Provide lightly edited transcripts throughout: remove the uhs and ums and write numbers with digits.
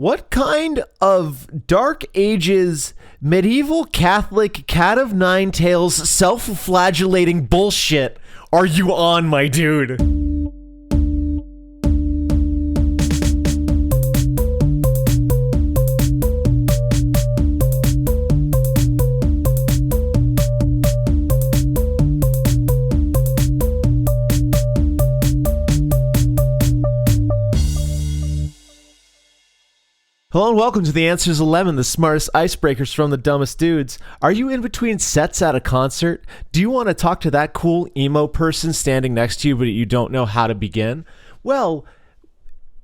What kind of Dark Ages, medieval Catholic, cat of nine tails, self-flagellating bullshit are you on, my dude? Hello and welcome to the Answers 11, the smartest icebreakers from the dumbest dudes. Are you in between sets at a concert? Do you want to talk to that cool emo person standing next to you but you don't know how to begin? Well,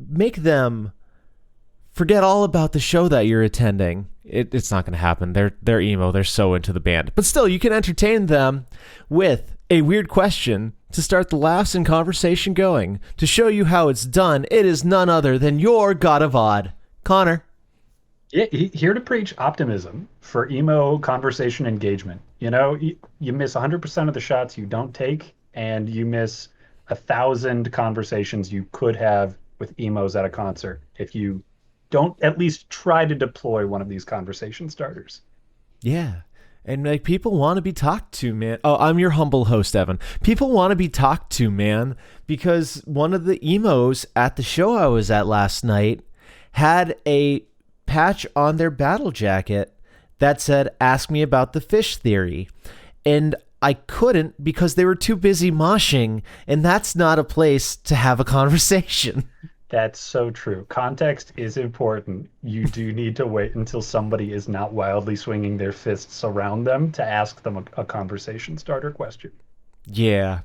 make them forget all about the show that you're attending. It's not going to happen. They're emo. They're so into the band. But still, you can entertain them with a weird question to start the laughs and conversation going. To show you how it's done, it is none other than your God of Odd, Connor. Yeah, here to preach optimism for emo conversation engagement. You know, you miss 100% of the shots you don't take, and you miss 1,000 conversations you could have with emos at a concert if you don't at least try to deploy one of these conversation starters. Yeah. And like people want to be talked to, man. Oh, I'm your humble host, Evan. People want to be talked to, man, because one of the emos at the show I was at last night had a patch on their battle jacket that said, "Ask me about the fish theory." And I couldn't because they were too busy moshing, and that's not a place to have a conversation. That's so true. Context is important. You do need to wait until somebody is not wildly swinging their fists around them to ask them a conversation starter question. Yeah.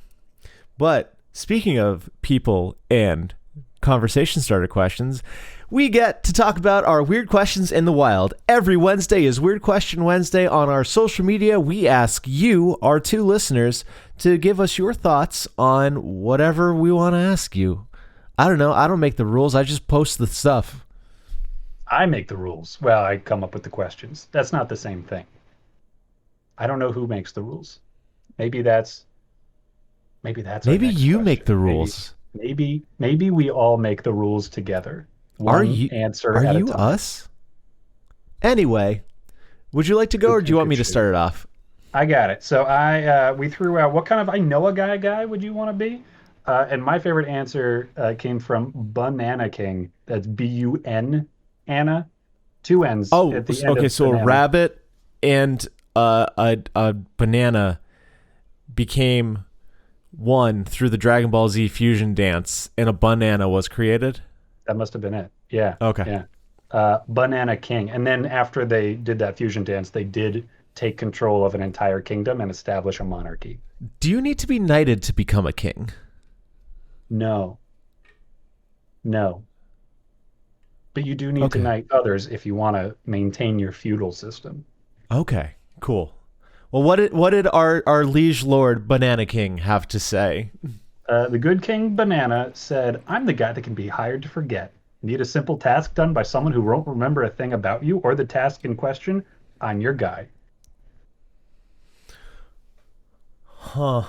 But speaking of people and conversation starter questions, we get to talk about our weird questions in the wild. Every Wednesday is Weird Question Wednesday. On our social media, we ask you, our two listeners, to give us your thoughts on whatever we want to ask you. I don't know. I don't make the rules. I just post the stuff. I make the rules. Well, I come up with the questions. That's not the same thing. I don't know who makes the rules. Maybe that's our Maybe next you question. make the rules. Maybe we all make the rules together. Are One you answer are at a you time. us? Anyway, would you like to go or do you want me to start it off? I got it. So we threw out what kind of I know a guy would you want to be? And my favorite answer came from Banana King. That's B-U-N Anna, two N's Oh, at the end okay. of So a banana. rabbit and a banana became one through the Dragon Ball Z fusion dance, and a banana was created. That must have been it. Yeah. Okay. Yeah. Banana King. And then after they did that fusion dance, they did take control of an entire kingdom and establish a monarchy. Do you need to be knighted to become a king? No. No. But you do need to Okay. knight others if you want to maintain your feudal system. Okay. Cool. Well, what did our liege lord Banana King have to say? The good King Banana said, "I'm the guy that can be hired to forget. Need a simple task done by someone who won't remember a thing about you or the task in question? I'm your guy." Huh.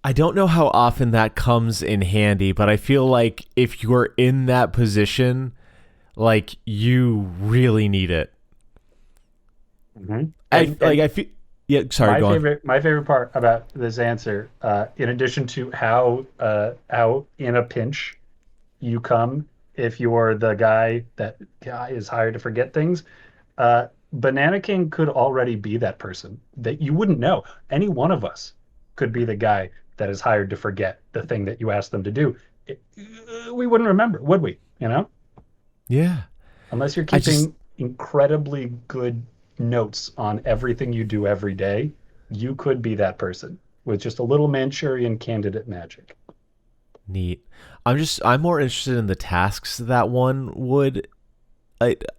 I don't know how often that comes in handy, but I feel like if you're in that position, like you really need it. Mm-hmm. I feel. Yeah, sorry. Go on. My favorite part about this answer, in addition to how in a pinch you come if you're the guy that guy is hired to forget things, Banana King could already be that person that you wouldn't know. Any one of us could be the guy that is hired to forget the thing that you asked them to do. We wouldn't remember, would we? You know, Yeah. unless you're I just keeping incredibly good notes on everything you do every day, you could be that person with just a little Manchurian candidate magic. neat. I'm more interested in the tasks that one would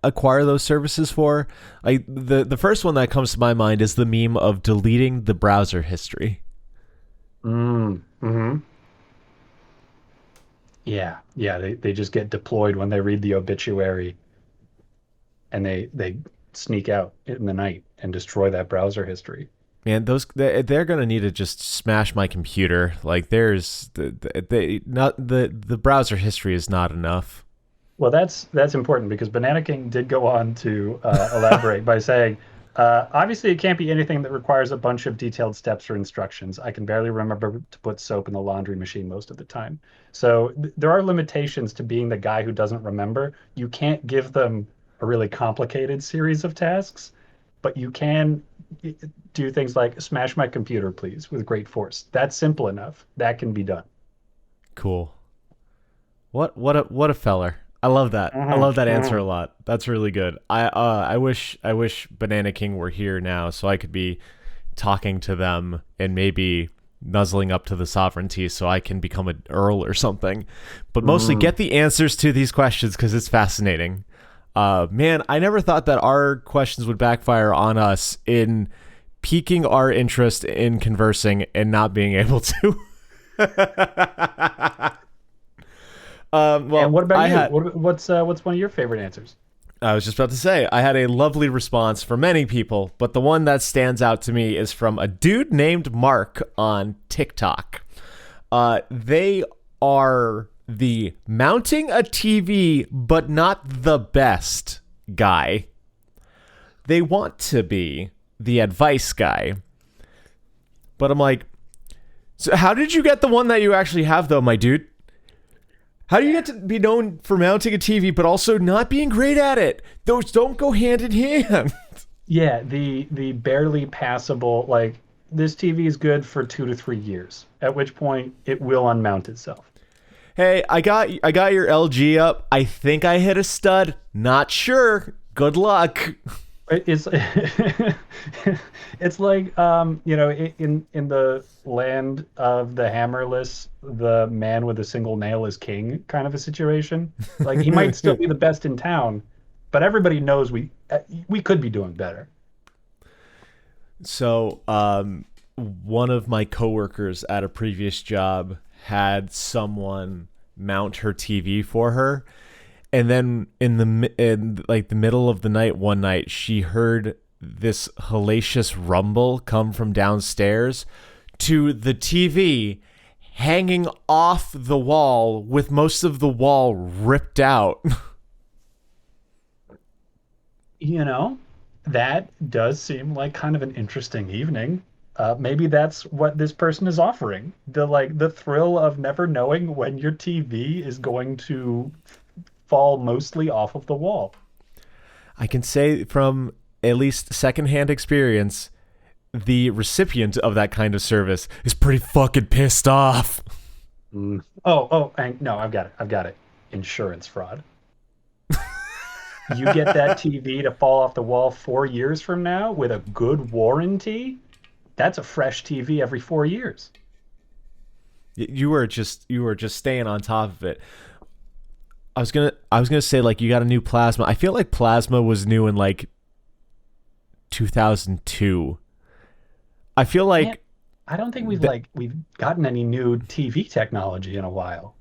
acquire those services for. The first one that comes to my mind is the meme of deleting the browser history. Mm-hmm. Yeah. They just get deployed when they read the obituary, and they sneak out in the night and destroy that browser history. Man, they're gonna need to just smash my computer. Like, there's the browser history is not enough. Well, that's important because Banana King did go on to elaborate by saying, obviously, it can't be anything that requires a bunch of detailed steps or instructions. I can barely remember to put soap in the laundry machine most of the time. So there are limitations to being the guy who doesn't remember. You can't give them a really complicated series of tasks, but you can do things like smash my computer, please, with great force. That's simple enough. That can be done. Cool. What a feller. I love that. I love that answer a lot. That's really good. I wish Banana King were here now so I could be talking to them and maybe nuzzling up to the sovereignty so I can become an earl or something. But mostly get the answers to these questions because it's fascinating. Man, I never thought that our questions would backfire on us in piquing our interest in conversing and not being able to. Well, And what about you? Had, What's one of your favorite answers? I was just about to say, I had a lovely response from many people, but the one that stands out to me is from a dude named Mark on TikTok. They are the mounting a TV, but not the best guy. They want to be the advice guy. But I'm like, so how did you get the one that you actually have, though, my dude? How do you get to be known for mounting a TV, but also not being great at it? Those don't go hand in hand. Yeah, the barely passable, like, this TV is good for 2 to 3 years, at which point it will unmount itself. Hey, I got your LG up. I think I hit a stud. Not sure. Good luck. It's it's like in the land of the hammerless, the man with a single nail is king kind of a situation. Like he might still be the best in town, but everybody knows we could be doing better. So, one of my coworkers at a previous job had someone mount her TV for her. And then in the middle of the night, one night, she heard this hellacious rumble come from downstairs to the TV hanging off the wall with most of the wall ripped out. That does seem like kind of an interesting evening. Maybe that's what this person is offering. The thrill of never knowing when your TV is going to fall mostly off of the wall. I can say from at least secondhand experience, the recipient of that kind of service is pretty fucking pissed off. And no, I've got it. Insurance fraud. You get that TV to fall off the wall 4 years from now with a good warranty. That's a fresh TV every 4 years. You were just staying on top of it. I was gonna say, like, you got a new plasma. I feel like plasma was new in like 2002. I feel like Man, I don't think we've gotten any new TV technology in a while.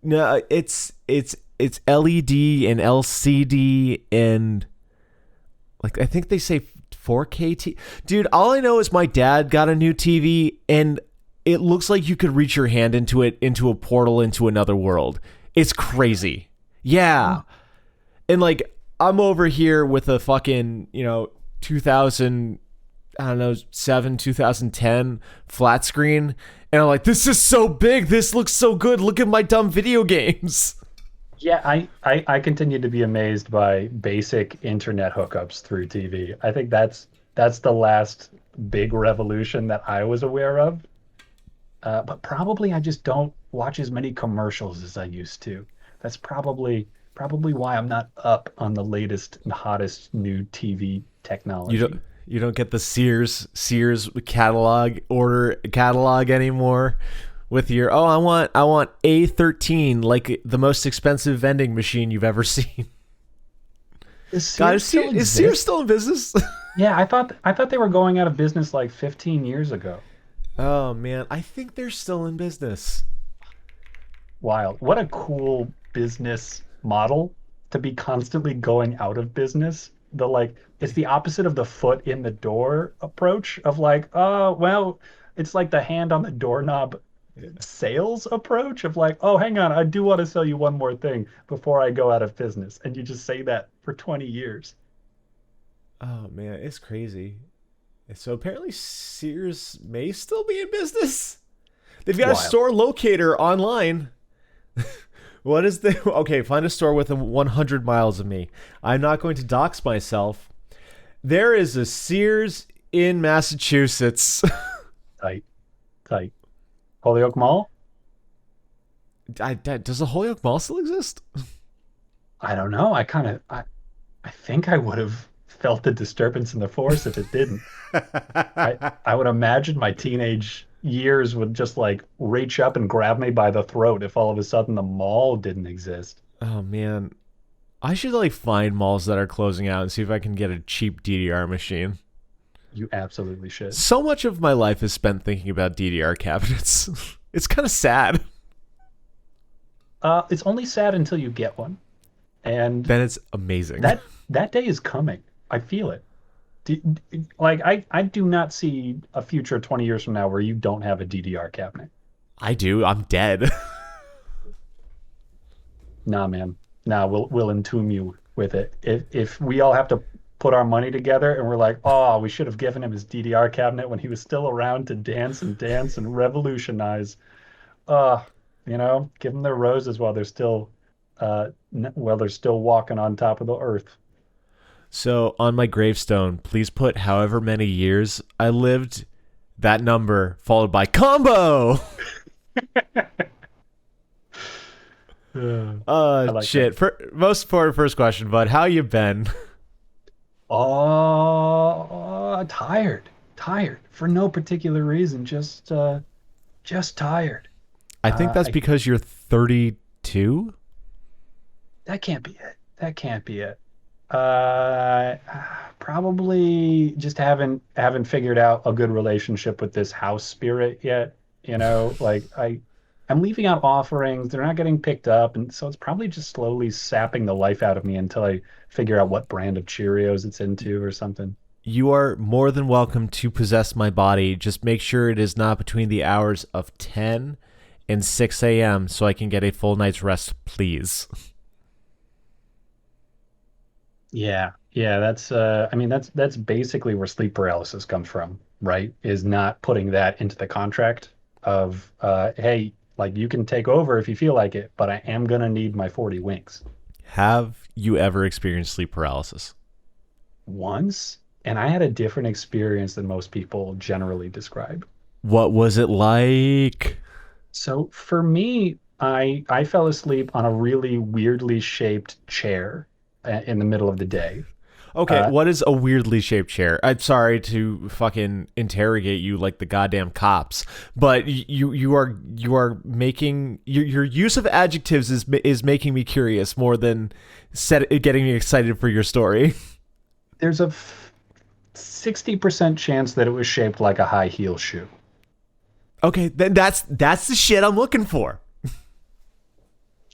no, it's LED and LCD and like I think they say 4K Dude, all I know is my dad got a new TV and it looks like you could reach your hand into a portal into another world. It's crazy. Yeah. And like I'm over here with a fucking, 2000 I don't know, 2010 flat screen and I'm like, this is so big. This looks so good. Look at my dumb video games. Yeah, I continue to be amazed by basic internet hookups through TV. I think that's the last big revolution that I was aware of. But probably I just don't watch as many commercials as I used to. That's probably why I'm not up on the latest and hottest new TV technology. You don't get the Sears catalog anymore with your I want A13, like the most expensive vending machine you've ever seen. Is God, is Sears still in business? Yeah, I thought they were going out of business like 15 years ago. Oh man, I think they're still in business. Wild. What a cool business model to be constantly going out of business the like it's the opposite of the foot in the door approach of like, oh well, it's like the hand on the doorknob sales approach of like, oh, hang on, I do want to sell you one more thing before I go out of business. And you just say that for 20 years. Oh man, it's crazy. So apparently Sears may still be in business. They've It's got a wild. store locator online. What is the okay? Find a store within 100 miles of me. I'm not going to dox myself. There is a Sears in Massachusetts. Tight, tight. Holyoke Mall? Does the Holyoke Mall still exist? I don't know. I think I would have felt the disturbance in the force if it didn't. I would imagine my teenage years would just like reach up and grab me by the throat if all of a sudden the mall didn't exist. Oh man, I should like find malls that are closing out and see if I can get a cheap DDR machine. You absolutely should. So much of my life is spent thinking about DDR cabinets. It's kind of sad. It's only sad until you get one, and Then it's amazing. that day is coming. I feel it. D like I do not see a future 20 years from now where you don't have a DDR cabinet. I do. I'm dead. Nah, man. Nah, we'll entomb you with it. If we all have to put our money together and we're like, oh, we should have given him his DDR cabinet when he was still around to dance and revolutionize. Uh, give them their roses while they're still walking on top of the earth. So on my gravestone, please put however many years I lived, that number followed by combo. I like Shit. that. Most important first question, bud. How you been? Oh, tired for no particular reason, just tired. I think that's I because you're 32. That can't be it. That can't be it. Uh, Probably just haven't figured out a good relationship with this house spirit yet. Like I'm leaving out offerings, they're not getting picked up, and so it's probably just slowly sapping the life out of me until I figure out what brand of Cheerios it's into or something. You are more than welcome to possess my body. Just make sure it is not between the hours of 10 and 6 a.m. so I can get a full night's rest, please. Yeah, yeah, I mean that's basically where sleep paralysis comes from, right? Is not putting that into the contract of hey, like you can take over if you feel like it, but I am gonna need my 40 winks Have you ever experienced sleep paralysis? once, and I had a different experience than most people generally describe. What was it like? So for me, I fell asleep on a really weirdly shaped chair in the middle of the day. Okay, Uh, what is a weirdly shaped chair? I'm sorry to fucking interrogate you like the goddamn cops, but you are making your use of adjectives is making me curious more than getting me excited for your story. there's a 60% chance that it was shaped like a high heel shoe. Okay, then that's the shit I'm looking for.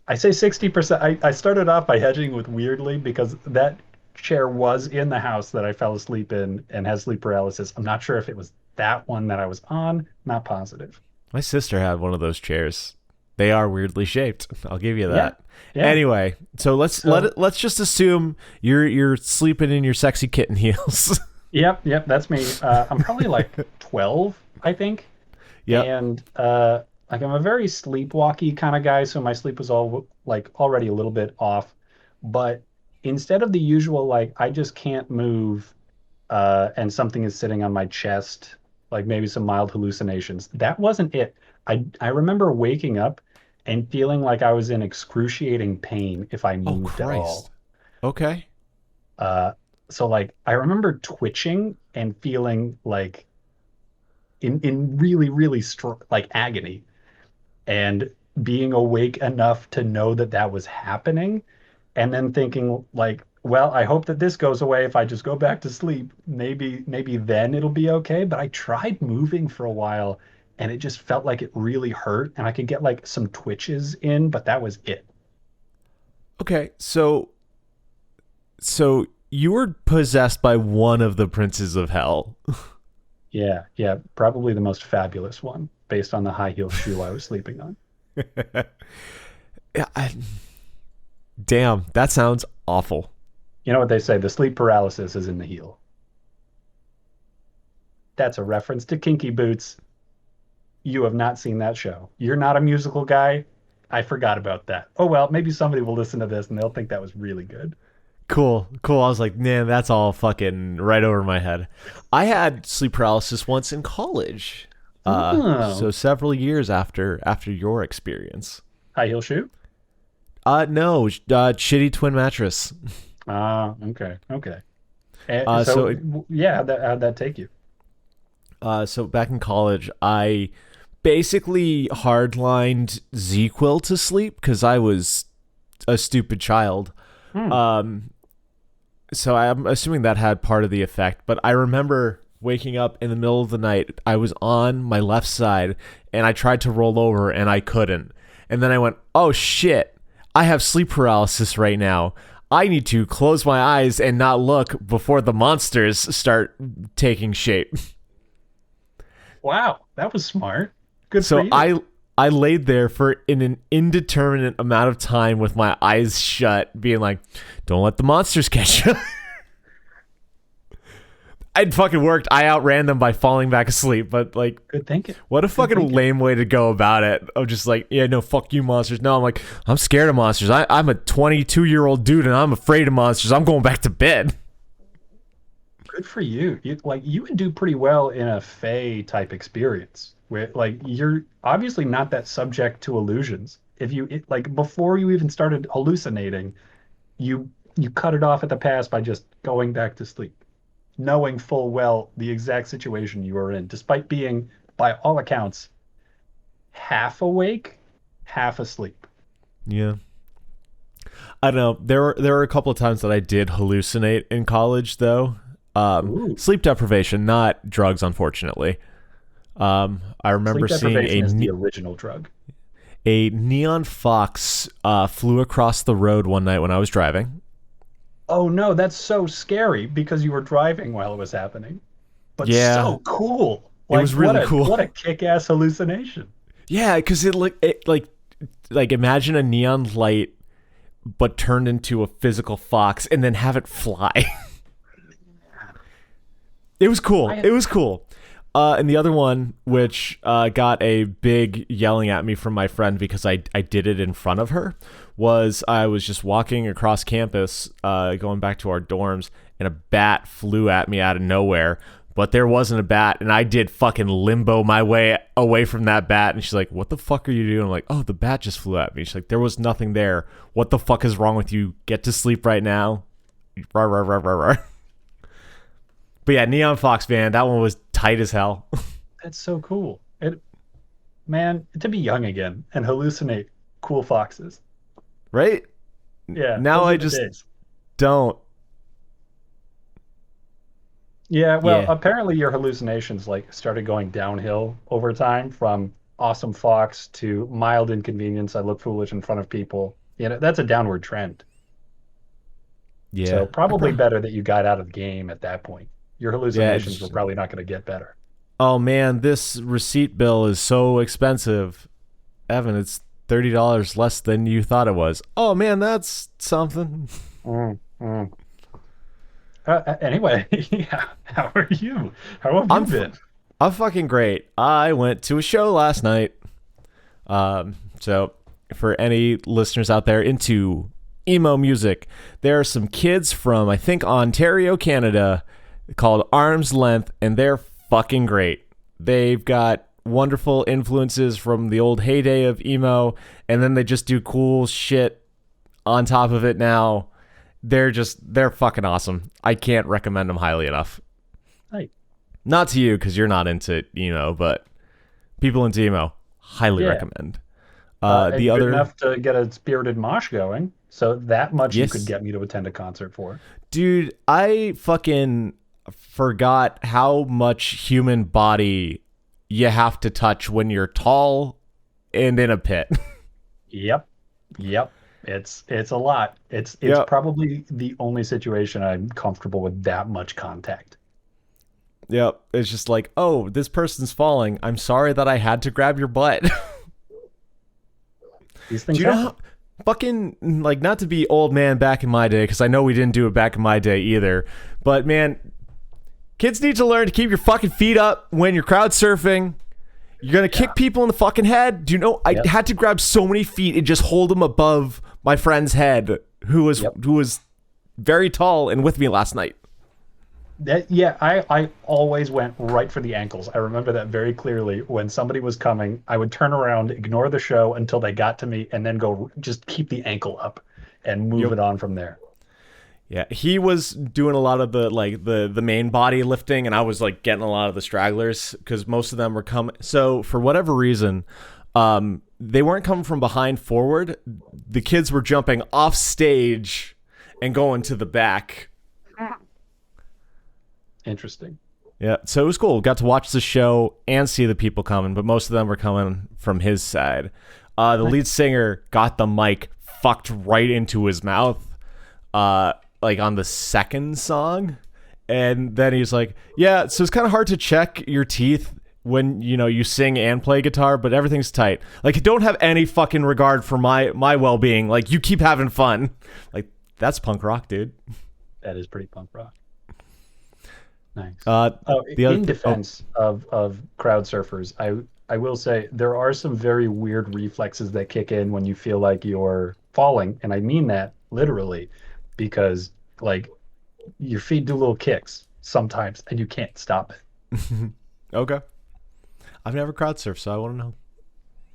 I say 60%. I started off by hedging with weirdly because that chair was in the house that I fell asleep in and has sleep paralysis. I'm not sure if it was that one that I was on, not positive. My sister had one of those chairs. They are weirdly shaped. I'll give you Yeah. that. Yeah. Anyway, so So, let's just assume you're sleeping in your sexy kitten heels. yep, that's me. I'm probably like 12, I think. Yep. And like I'm a very sleepwalky kind of guy, so my sleep was all like already a little bit off. But instead of the usual like I just can't move and something is sitting on my chest, like maybe some mild hallucinations. That wasn't it. I remember waking up and feeling like I was in excruciating pain if I Oh moved at Christ. all. Okay. Uh, so like I remember twitching and feeling like in really like agony and being awake enough to know that that was happening and then thinking like, well, I hope that this goes away if I just go back to sleep. Maybe then it'll be okay. But I tried moving for a while and it just felt like it really hurt and I could get like some twitches in, but that was it. Okay. So you were possessed by one of the princes of hell. Yeah, yeah, probably the most fabulous one based on the high heel shoe I was sleeping on. Yeah, damn, that sounds awful. You know what they say? The sleep paralysis is in the heel. That's a reference to Kinky Boots. You have not seen that show. You're not a musical guy. I forgot about that. Oh well, maybe somebody will listen to this and they'll think that was really good. Cool. I was like, man, that's all fucking right over my head. I had sleep paralysis once in college. So several years after your experience. High heel shoe? No, shitty twin mattress. Okay. Yeah, how'd that take you? So back in college, I basically hardlined ZQuil to sleep because I was a stupid child. So I'm assuming that had part of the effect. But I remember waking up in the middle of the night. I was on my left side, and I tried to roll over, and I couldn't. And then I went, oh, shit. I have sleep paralysis right now. I need to close my eyes and not look before the monsters start taking shape. Wow, that was smart. Good so for you. I laid there for an indeterminate amount of time with my eyes shut, being like, don't let the monsters catch you. It fucking worked. I outran them by falling back asleep, but like, good thinking. What a fucking lame way to go about it. I'm just like, yeah, no, fuck you, monsters. No, I'm like, I'm scared of monsters. I'm a 22-year-old dude and I'm afraid of monsters. I'm going back to bed. Good for you. You would do pretty well in a Fae type experience where like you're obviously not that subject to illusions. If like before you even started hallucinating, you cut it off at the pass by just going back to sleep, knowing full well the exact situation you were in, despite being, by all accounts, half awake, half asleep. Yeah. I don't know. There were a couple of times that I did hallucinate in college, though. Sleep deprivation, not drugs, unfortunately. I remember sleep seeing is the original drug. A neon fox flew across the road one night when I was driving. Oh no, that's so scary because you were driving while it was happening. But yeah, so cool. Like, it was really cool. What a kick-ass hallucination. Yeah, because it like imagine a neon light, but turned into a physical fox, and then have it fly. It was cool. And the other one, which got a big yelling at me from my friend because I did it in front of her, was I was just walking across campus, going back to our dorms, and a bat flew at me out of nowhere. But there wasn't a bat, and I did fucking limbo my way away from that bat. And she's like, what the fuck are you doing? I'm like, oh, the bat just flew at me. She's like, there was nothing there. What the fuck is wrong with you? Get to sleep right now. Rawr, rawr, rawr, rawr, rawr. But yeah, Neon Fox, man, that one was tight as hell. That's so cool. Man, to be young again and hallucinate cool foxes. Right? Yeah. Now I just don't. Yeah, well, apparently your hallucinations like started going downhill over time from awesome fox to mild inconvenience. I look foolish in front of people. You know, that's a downward trend. Yeah. So probably better that you got out of the game at that point. Your hallucinations were probably not going to get better. Oh man, this receipt bill is so expensive. Evan, it's $30 less than you thought it was. Oh man, that's something. Anyway, yeah. How are you? How have you been? I'm fucking great. I went to a show last night. So for any listeners out there into emo music, there are some kids from, I think, Ontario, Canada, called Arm's Length, and they're fucking great. They've got wonderful influences from the old heyday of emo, and then they just do cool shit on top of it now. They're fucking awesome. I can't recommend them highly enough. Right. Not to you, because you're not into emo, but people into emo, highly recommend. The other enough to get a spirited mosh going, so that much you could get me to attend a concert for. Dude, I fucking forgot how much human body you have to touch when you're tall and in a pit. Yep. It's a lot. It's Yep. probably the only situation I'm comfortable with that much contact. Yep. It's just like, oh, this person's falling. I'm sorry that I had to grab your butt. These Do things you know happen. how fucking like not to be old man back in my day because I know we didn't do it back in my day either, but man, kids need to learn to keep your fucking feet up when you're crowd surfing. You're gonna Yeah. kick people in the fucking head. Do you know I Yep. had to grab so many feet and just hold them above my friend's head Yep. who was very tall and with me last night. Yeah, I always went right for the ankles. I remember that very clearly. When somebody was coming, I would turn around, ignore the show until they got to me, and then go just keep the ankle up and move Yep. it on from there. Yeah, he was doing a lot of the like the main body lifting, and I was like getting a lot of the stragglers because most of them were coming. So for whatever reason, they weren't coming from behind forward. The kids were jumping off stage and going to the back. Interesting. Yeah, so it was cool. Got to watch the show and see the people coming, but most of them were coming from his side. The lead singer got the mic fucked right into his mouth, like on the second song, and then he's like, "Yeah, so it's kind of hard to check your teeth when you sing and play guitar, but everything's tight. Like, don't have any fucking regard for my well being. Like, you keep having fun. Like, that's punk rock, dude." That is pretty punk rock. Nice. The other In defense of crowd surfers, I will say there are some very weird reflexes that kick in when you feel like you're falling, and I mean that literally, because like your feet do little kicks sometimes, and you can't stop it. Okay, I've never crowd surfed, so I want to know.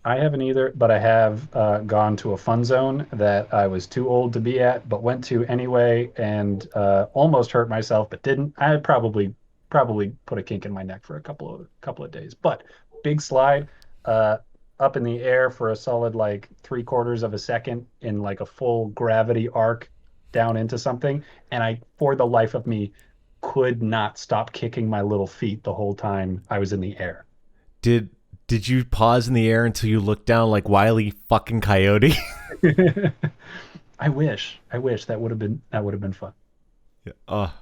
I haven't either, but I have gone to a fun zone that I was too old to be at, but went to anyway, and almost hurt myself, but didn't. I probably put a kink in my neck for a couple of days. But big slide, uh, up in the air for a solid like 3/4 of a second in like a full gravity arc down into something, and I, for the life of me, could not stop kicking my little feet the whole time I was in the air. Did did you pause in the air until you looked down like Wile E. fucking Coyote? I wish that would have been fun. Oh,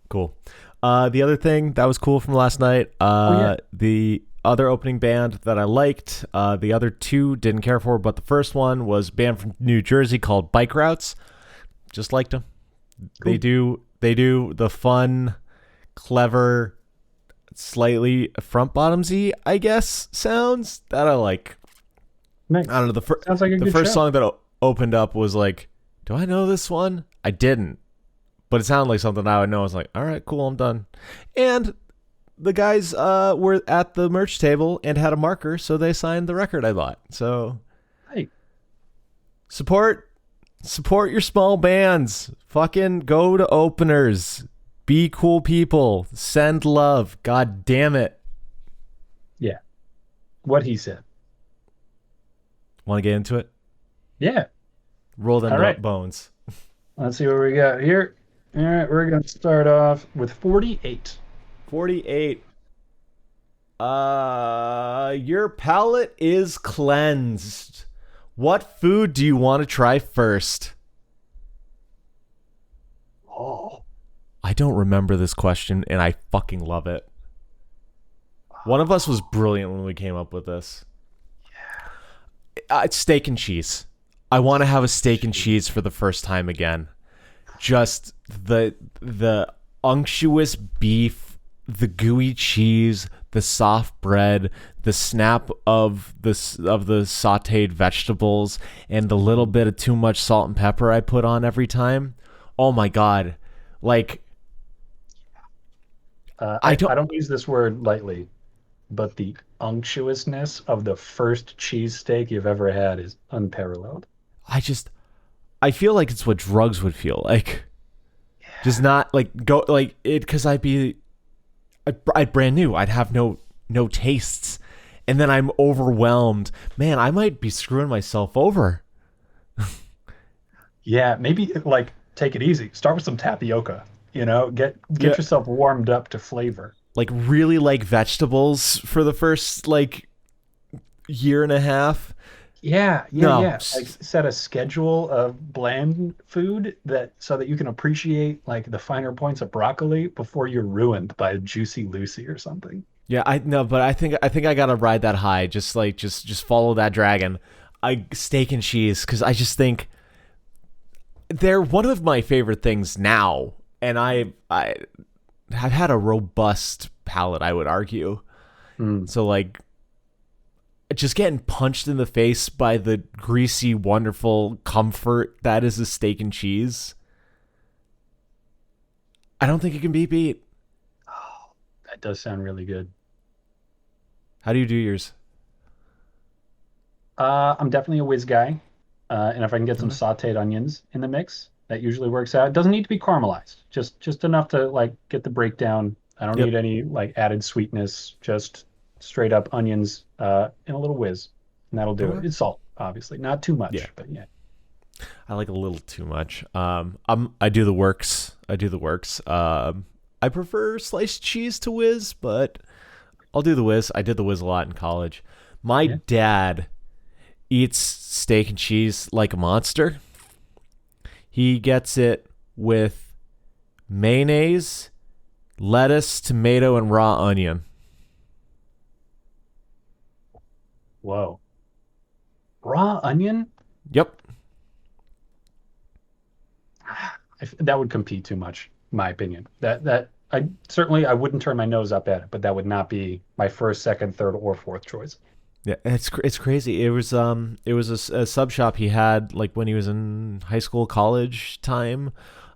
cool. The other thing that was cool from last night, Oh yeah, the other opening band that I liked, the other two didn't care for, but the first one was a band from New Jersey called Bike Routes. Just liked them. cool. They do the fun, clever, slightly front bottomsy, I guess, sounds that I like. I Nice. don't know. Sounds like a The good first show. song that opened up was like, do I know this one? I didn't, but it sounded like something I would know. I was like, all right, cool, I'm done. And the guys were at the merch table and had a marker, so they signed the record I bought. So Hey, support your small bands. Fucking go to openers. Be cool people. Send love. God damn it. yeah, what he said. Want to get into it? Yeah. Roll them All right. bones. Let's see what we got here. All right, we're gonna start off with 48. 48. Your palate is cleansed. What food do you want to try first? Oh, I don't remember this question, and I fucking love it. One of us was brilliant when we came up with this. It's steak and cheese. I want to have a steak and cheese for the first time again. Just the unctuous beef, the gooey cheese, the soft bread, the snap of the sautéed vegetables, and the little bit of too much salt and pepper I put on every time. Oh my god! Like I don't. I don't use this word lightly, but the unctuousness of the first cheesesteak you've ever had is unparalleled. I feel like it's what drugs would feel like. Just not like go like it because I'd brand new. I'd have no tastes, and then I'm overwhelmed. Man, I might be screwing myself over. Yeah, maybe like take it easy. Start with some tapioca. Get Yeah, yourself warmed up to flavor. like really like vegetables for the first like year and a half. Yeah, yeah, No. yeah. Like set a schedule of bland food that so that you can appreciate like the finer points of broccoli before you're ruined by a juicy Lucy or something. Yeah, I no, but I think I gotta ride that high. Just like just follow that dragon. I steak and cheese because I just think they're one of my favorite things now, and I have had a robust palate. I would argue. Mm. So like just getting punched in the face by the greasy, wonderful comfort that is a steak and cheese. I don't think it can be beat. Oh, that does sound really good. How do you do yours? I'm definitely a whiz guy. And if I can get some Okay. sautéed onions in the mix, that usually works out. It doesn't need to be caramelized. Just enough to like get the breakdown. I don't need Yep. any like added sweetness, just straight up onions and a little whiz. And that'll do Okay. it. It's salt, obviously. Not too Yeah. much, but yeah. I like a little too much. I do the works. I do the works. I prefer sliced cheese to whiz, but I'll do the whiz. I did the whiz a lot in college. My Yeah. dad eats steak and cheese like a monster. He gets it with mayonnaise, lettuce, tomato, and raw onion. Whoa. Raw onion? Yep. That would compete too much, in my opinion. That I certainly I wouldn't turn my nose up at it, but that would not be my first, second, third, or fourth choice. Yeah, it's crazy. It was a sub shop he had like when he was in high school, college time.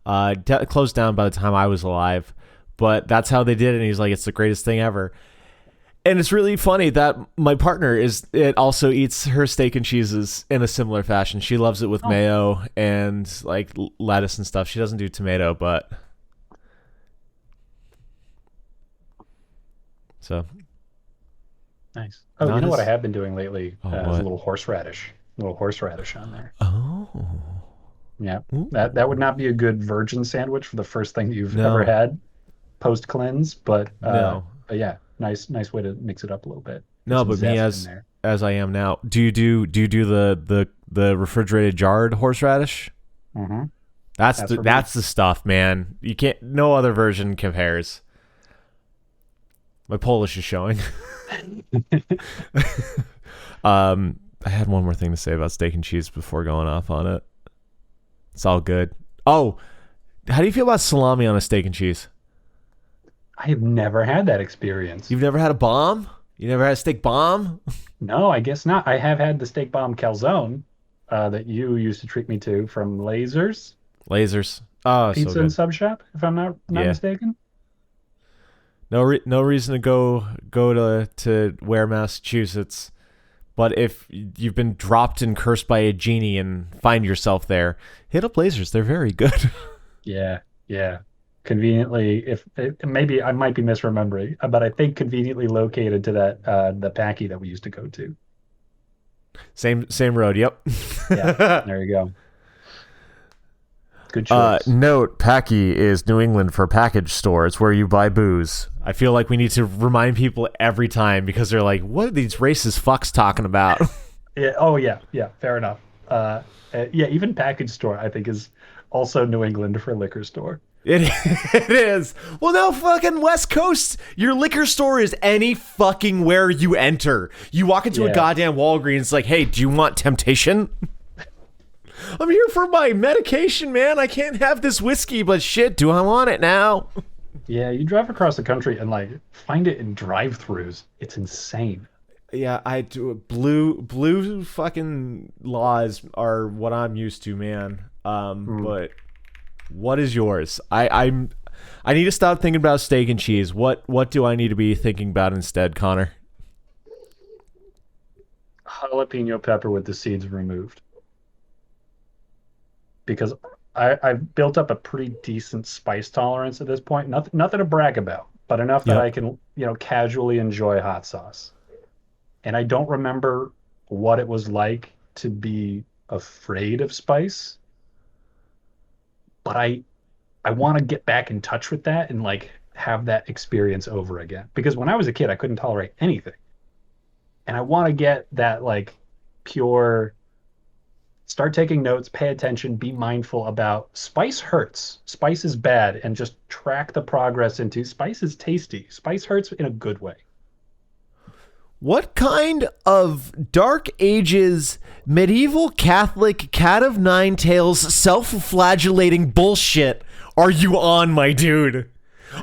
Closed down by the time I was alive, but that's how they did it. And he's like, it's the greatest thing ever. And it's really funny that my partner is it also eats her steak and cheeses in a similar fashion. She loves it with Oh, mayo and like lettuce and stuff. She doesn't do tomato, but so nice. Oh, you not know what I as have been doing lately? oh Is a what little horseradish on there. oh Yeah, that would Ooh. not be a good virgin sandwich for the first thing you've ever No, had post cleanse, no. but yeah, nice way to mix it up a little bit. Get No, some but me zest in there. as I am now. Do you do the refrigerated jarred horseradish? Hmm. That's for me. That's the stuff, man. You can't no other version compares. My Polish is showing. I had one more thing to say about steak and cheese before going off on it. It's all good. Oh, how do you feel about salami on a steak and cheese? I have never had that experience. You've never had a bomb? You never had a steak bomb? No, I guess not. I have had the steak bomb calzone that you used to treat me to from Lasers Lasers. Oh, so Pizza and good. Sub Shop, if I'm not Yeah. mistaken. No reason to go to Ware, Massachusetts. But if you've been dropped and cursed by a genie and find yourself there, hit up Lasers. They're very good. Yeah, yeah. Conveniently, maybe I might be misremembering, but I think conveniently located to that the Packy that we used to go to. Same road. Yep. Yeah, there you go. Good choice. Note: Packy is New England for package store. It's where you buy booze. I feel like we need to remind people every time because they're like, "What are these racist fucks talking about?" Yeah. Oh, yeah. Yeah. Fair enough. Yeah. Even package store, I think, is also New England for liquor store. It it is. Well, no fucking West Coast. Your liquor store is any fucking where you enter. You walk into a Yeah. goddamn Walgreens, like, hey, do you want temptation? I'm here for my medication, man. I can't have this whiskey, but shit, do I want it now? Yeah. You drive across the country and like find it in drive-throughs. It's insane. Yeah, I do. Blue fucking laws are what I'm used to, man. Mm. But what is yours? I need to stop thinking about steak and cheese. What do I need to be thinking about instead, Connor? Jalapeno pepper with the seeds removed. Because I've built up a pretty decent spice tolerance at this point. Nothing to brag about, but enough that I Yep. can, casually enjoy hot sauce. And I don't remember what it was like to be afraid of spice, but I want to get back in touch with that and like have that experience over again. Because when I was a kid, I couldn't tolerate anything. And I want to get that like pure start taking notes, pay attention, be mindful about spice hurts. Spice is bad, and just track the progress into spice is tasty. Spice hurts in a good way. What kind of Dark Ages, medieval Catholic, cat of nine tails, self-flagellating bullshit are you on, my dude?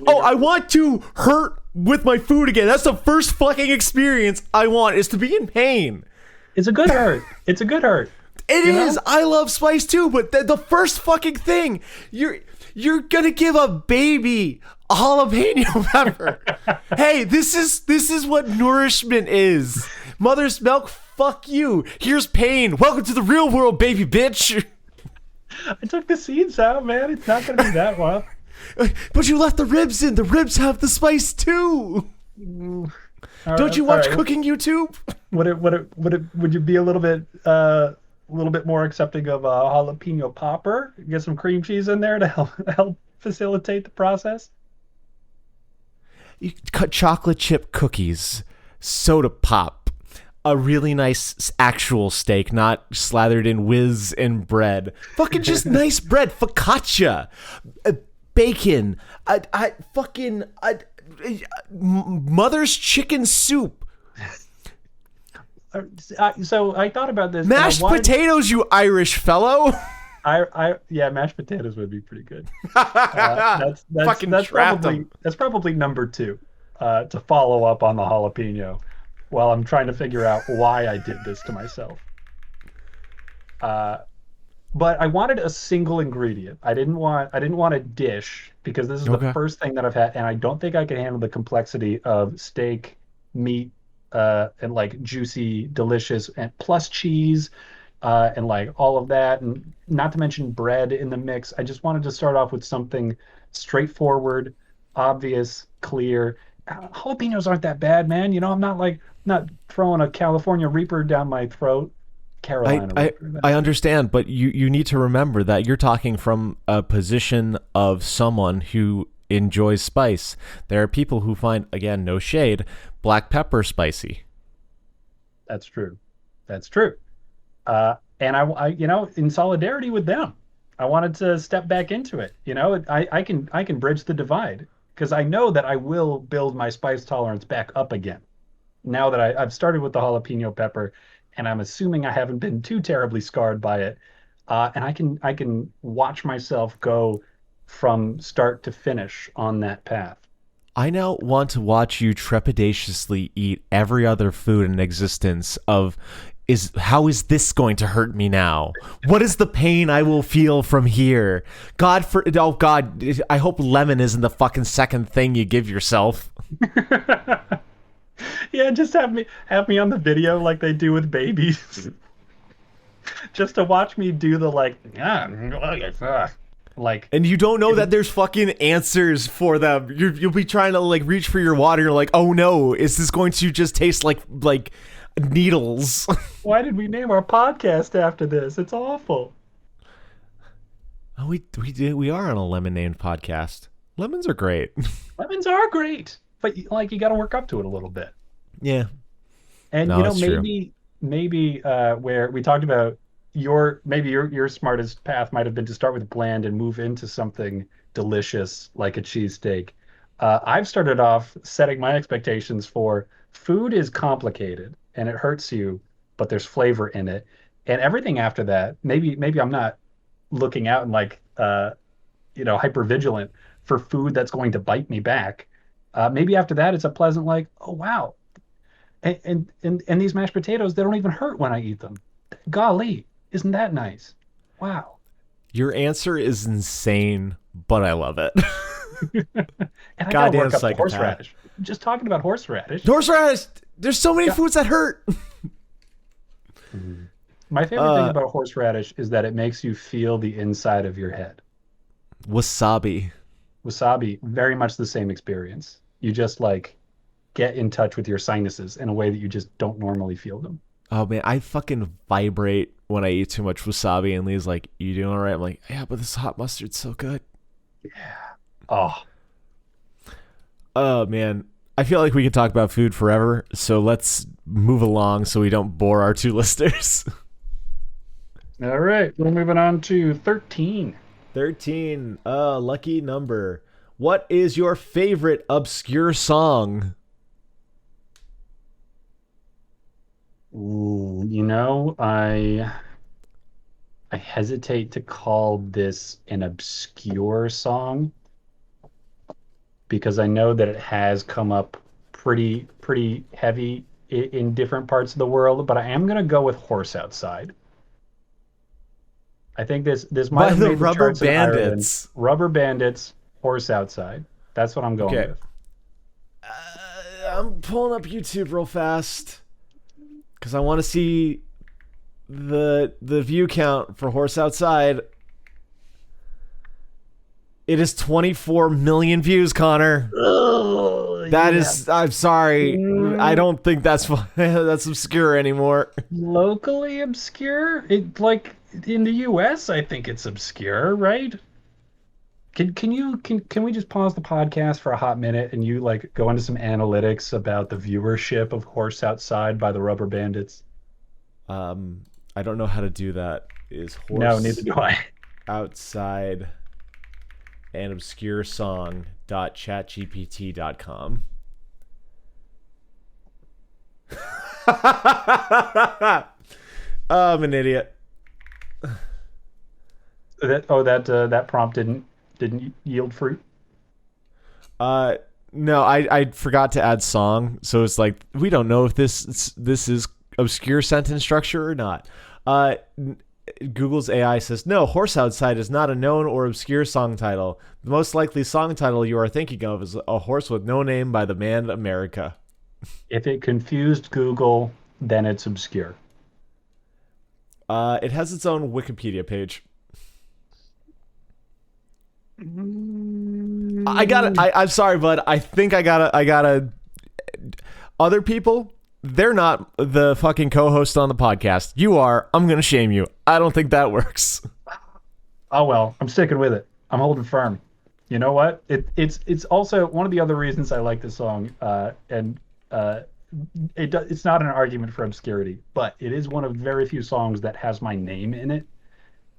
Oh, I want to hurt with my food again. That's the first fucking experience I want, is to be in pain. It's a good hurt. It's a good hurt. It is. I love spice too, but the first fucking thing, you're gonna give a baby a jalapeno pepper. Hey, this is what nourishment is. Mother's milk, fuck you. Here's pain. Welcome to the real world, baby bitch. I took the seeds out, man. It's not gonna be that wild. But you left the ribs in. The ribs have the spice too. Don't you watch cooking YouTube? Would you be a little bit more accepting of a jalapeno popper? Get some cream cheese in there to help facilitate the process. You cut chocolate chip cookies, soda pop, a really nice actual steak, not slathered in whiz and bread. Fucking just nice bread, focaccia, bacon, mother's chicken soup. So I thought about this. Mashed potatoes, you Irish fellow. Yeah, mashed potatoes would be pretty good. That's probably number 2 to follow up on the jalapeno while I'm trying to figure out why I did this to myself. But I wanted a single ingredient. I didn't want a dish, because this is the first thing that I've had, and I don't think I can handle the complexity of steak, meat, and like juicy, delicious, and plus cheese, and like all of that, and not to mention bread in the mix. I just wanted to start off with something straightforward, obvious, clear. Jalapenos aren't that bad, man. You know, I'm not throwing a California Reaper down my throat. I understand, but you need to remember that you're talking from a position of someone who enjoys spice. There are people who find, again, no shade, black pepper spicy. That's true. And I in solidarity with them, I wanted to step back into it. You know, I can bridge the divide, because I know that I will build my spice tolerance back up again. Now that I've started with the jalapeno pepper, and I'm assuming I haven't been too terribly scarred by it, and I can watch myself go from start to finish on that path. I now want to watch you trepidatiously eat every other food in existence how is this going to hurt me now? What is the pain I will feel from here? God, I hope lemon isn't the fucking second thing you give yourself. Yeah, just have me on the video like they do with babies. Just to watch me do the like. And you don't know that there's fucking answers for them. You'll be trying to like reach for your water. You're like, oh no, is this going to just taste like needles? Why did we name our podcast after this? It's awful. Oh, we are on a lemon-named podcast. Lemons are great. Lemons are great, but you got to work up to it a little bit. Yeah. And maybe where we talked about your smartest path might have been to start with bland and move into something delicious like a cheesesteak. I've started off setting my expectations for food is complicated and it hurts you, but there's flavor in it. And everything after that, maybe I'm not looking out and hyper vigilant for food that's going to bite me back. Maybe after that, it's a pleasant oh wow. And these mashed potatoes, they don't even hurt when I eat them. Golly, isn't that nice? Wow. Your answer is insane, but I love it. And I gotta work up the horseradish. Just talking about horseradish. Horseradish! There's so many foods that hurt. My favorite thing about horseradish is that it makes you feel the inside of your head. Wasabi, very much the same experience. You just get in touch with your sinuses in a way that you just don't normally feel them. Oh man, I fucking vibrate when I eat too much wasabi, and Lee's like, "You doing all right?" I'm like, "Yeah, but this hot mustard's so good." Yeah. Oh man, I feel like we could talk about food forever. So let's move along so we don't bore our two listeners. All right, we're moving on to 13. 13, lucky number. What is your favorite obscure song? Ooh, I hesitate to call this an obscure song because I know that it has come up pretty heavy in different parts of the world, but I am gonna go with Horse Outside. I think this might By have the made the Rubber charts in Ireland. Bandits. Rubber Bandits, Horse Outside. That's what I'm going Okay. with. I'm pulling up YouTube real fast because I want to see the view count for Horse Outside. It is 24 million views, Connor. Oh, That is, I'm sorry. I don't think that's that's obscure anymore. locally obscure. It like in the US, I think it's obscure, right? Can we just pause the podcast for a hot minute and you like go into some analytics about the viewership of Horse Outside by the Rubber Bandits? I don't know how to do that. Is Horse No, neither do I. Outside an obscure song .chatgpt.com. I'm an idiot. That prompt didn't yield fruit. No, I forgot to add song, so it's like we don't know if this is obscure sentence structure or not. Google's AI says no. Horse Outside is not a known or obscure song title. The most likely song title you are thinking of is A Horse with No Name by the band America. If it confused Google, then it's obscure. It has its own Wikipedia page. I'm sorry, bud. I think I gotta. Other people, they're not the fucking co-host on the podcast. You are. I'm gonna shame you. I don't think that works. Oh well, I'm sticking with it. I'm holding firm. You know what? It's also one of the other reasons I like this song. It's not an argument for obscurity, but it is one of very few songs that has my name in it.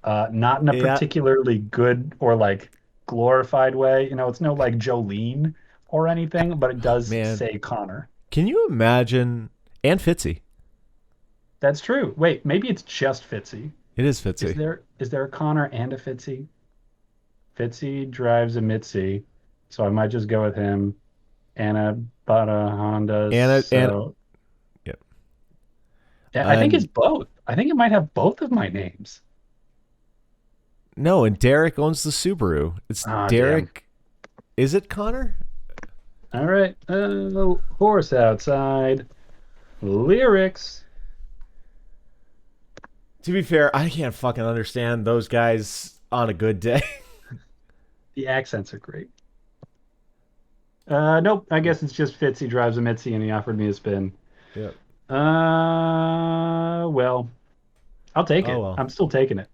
Not in a particularly good or like glorified way. It's no like Jolene or anything, but it does say Connor. Can you imagine? And Fitzy. That's true. Wait, maybe it's just Fitzy. It is Fitzy. Is there a Connor and a Fitzy? Fitzy drives a Mitzi, so I might just go with him. Anna bought a Honda. Yep. Yeah, I think it's both. I think it might have both of my names. No, and Derek owns the Subaru. It's Derek. Damn. Is it Connor? All right. Horse Outside. Lyrics. To be fair, I can't fucking understand those guys on a good day. The accents are great. Nope. I guess it's just Fitzy drives a Mitzi and he offered me a spin. Yep. Well, I'll take it. Well. I'm still taking it.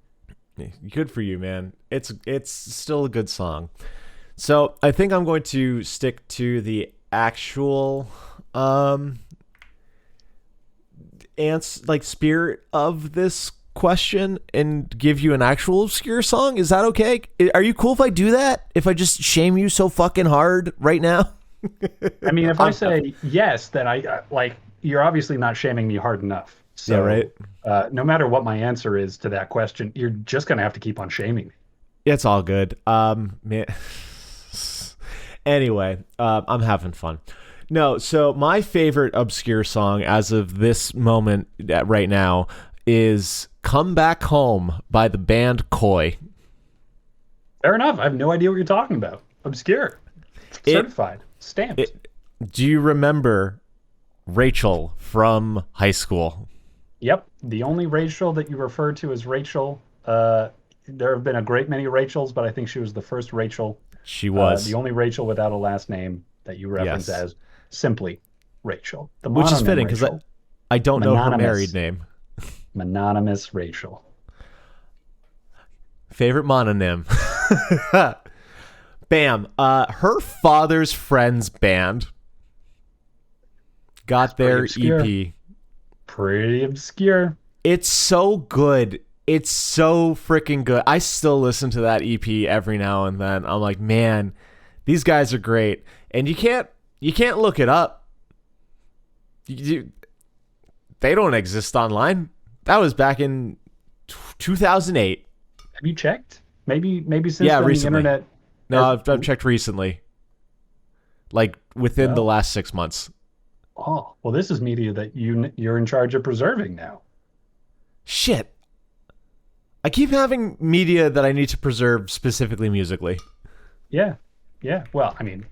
Good for you, man. It's still a good song. So I think I'm going to stick to the actual spirit of this question and give you an actual obscure song. Is that okay? Are you cool if I do that? If I just shame you so fucking hard right now? I mean, if I say yes, then I you're obviously not shaming me hard enough. So, yeah, right. No matter what my answer is to that question, you're just gonna have to keep on shaming me. It's all good. Man. Anyway, I'm having fun. No, so my favorite obscure song as of this moment right now is "Come Back Home" by the band Koi. Fair enough. I have no idea what you're talking about. Obscure. Certified. Stamped. Do you remember Rachel from high school? Yep. The only Rachel that you refer to as Rachel, there have been a great many Rachels, but I think she was the first Rachel. She was. The only Rachel without a last name that you reference as simply Rachel. Which is fitting because I don't know her married name. Mononymous Rachel. Favorite mononym. Bam. Her father's friend's band got their EP pretty obscure. It's so good. It's so freaking good. I still listen to that EP every now and then. I'm like, man, these guys are great. And you can't look it up. They don't exist online. That was back in 2008. Have you checked? Maybe since Yeah, then recently. the internet. No, I've checked recently. Like within the Well, last 6 months. oh, well, this is media that you're in charge of preserving now. Shit. I keep having media that I need to preserve specifically musically. Yeah, yeah. Well, I mean,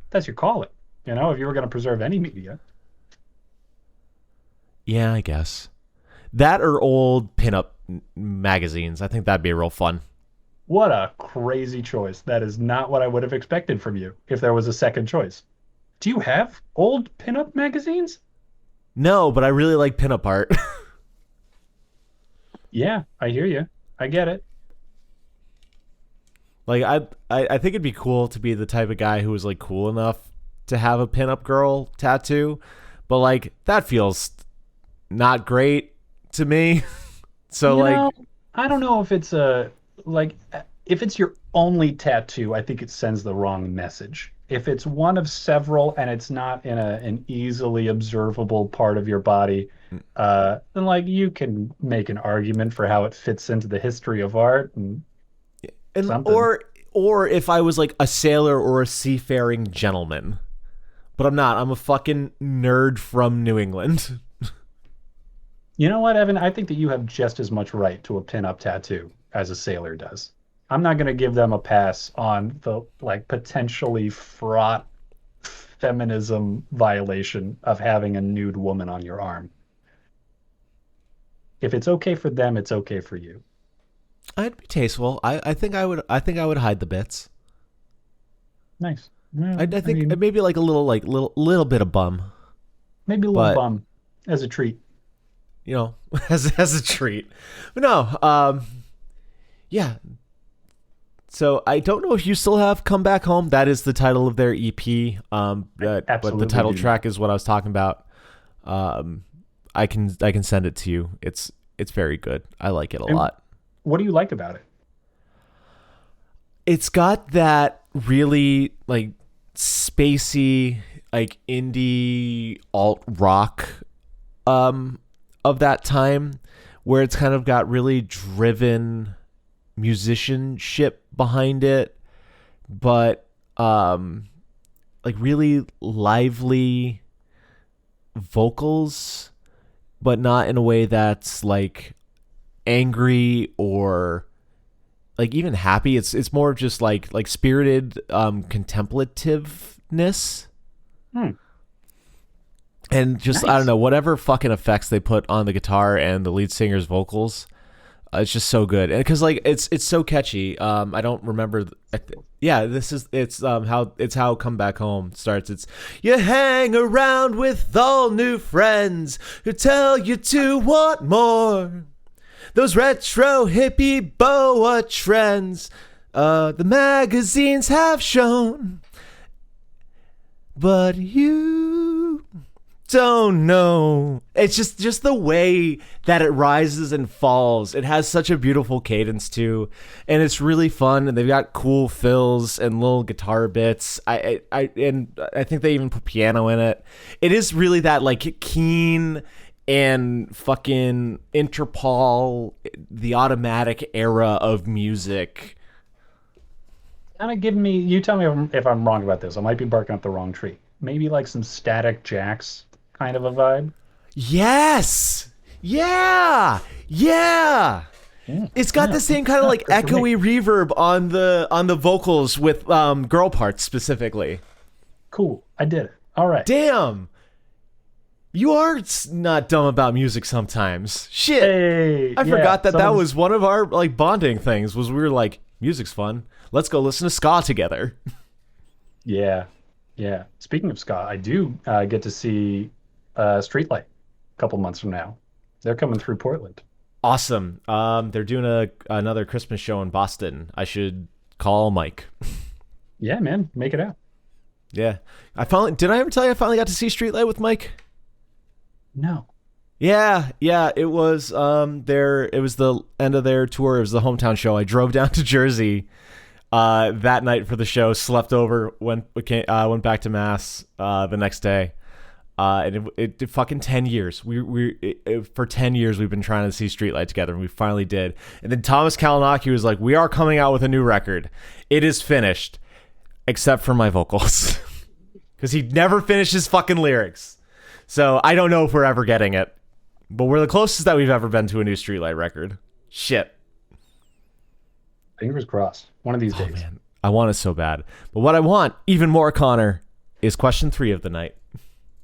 that's your calling. If you were going to preserve any media. Yeah, I guess. That or old pinup magazines. I think that'd be real fun. What a crazy choice. That is not what I would have expected from you if there was a second choice. Do you have old pinup magazines? No, but I really like pinup art. Yeah, I hear you. I get it. Like I think it'd be cool to be the type of guy who was like cool enough to have a pinup girl tattoo, but like that feels not great to me. So You like know, I don't know if it's if it's your only tattoo, I think it sends the wrong message. If it's one of several and it's not in an easily observable part of your body, then like you can make an argument for how it fits into the history of art and and something. or if I was like a sailor or a seafaring gentleman. But I'm not. I'm a fucking nerd from New England. You know what, Evan? I think that you have just as much right to a pinup tattoo as a sailor does. I'm not going to give them a pass on the like potentially fraught feminism violation of having a nude woman on your arm. If it's okay for them, it's okay for you. I'd be tasteful. I think I would hide the bits. Nice. I I think mean, maybe like a little bit of bum, maybe a little but bum as a treat. as a treat. But no, yeah. So I don't know if you still have "Come Back Home." That is the title of their EP. But the Absolutely title do. track is what I was talking about. I can send it to you. It's very good. I like it a And lot. what do you like about it? It's got that really like spacey, like indie alt rock of that time, where it's kind of got really driven musicianship behind it, but like really lively vocals, but not in a way that's like angry or like even happy. It's more of just like spirited contemplativeness. Hmm, And just I don't nice. know, whatever fucking effects they put on the guitar and the lead singer's vocals, it's just so good. And because like it's so catchy. I don't remember. Yeah, it's how "Come Back Home" starts. It's you hang around with all new friends who tell you to want more. Those retro hippie boa trends, the magazines have shown, but you don't know. It's just the way that it rises and falls. It has such a beautiful cadence too, and it's really fun. And they've got cool fills and little guitar bits. I think they even put piano in it. It is really that like keen and fucking Interpol, the automatic era of music. Kind of give me. You tell me if I'm wrong about this. I might be barking up the wrong tree. Maybe like some Static Jacks kind of a vibe. Yes. Yeah. Yeah. Yeah, It's got yeah, the same kind of yeah, like good for me. echoey reverb on the vocals with girl parts specifically. Cool. I did it. All right. Damn. You are not dumb about music sometimes. Shit. Hey, I yeah, forgot that some that of the- was one of our like bonding things was we were like music's fun. Let's go listen to ska together. Yeah, yeah. Speaking of ska, I do get to see Streetlight a couple months from now. They're coming through Portland. Awesome. They're doing another Christmas show in Boston. I should call Mike. Yeah, man, make it out. Yeah. Did I ever tell you I finally got to see Streetlight with Mike? No. Yeah, it was it was the end of their tour. It was the hometown show. I drove down to Jersey that night for the show, slept over, went back to Mass the next day. And it fucking 10 years. For 10 years we've been trying to see Streetlight together, and we finally did. And then Thomas Kalinaki was like, "We are coming out with a new record. It is finished, except for my vocals." Because he never finished his fucking lyrics. So I don't know if we're ever getting it. But we're the closest that we've ever been to a new Streetlight record. Shit. Fingers crossed. One of these Oh, days. man. I want it so bad. But what I want, even more, Connor, is question 3 of the night.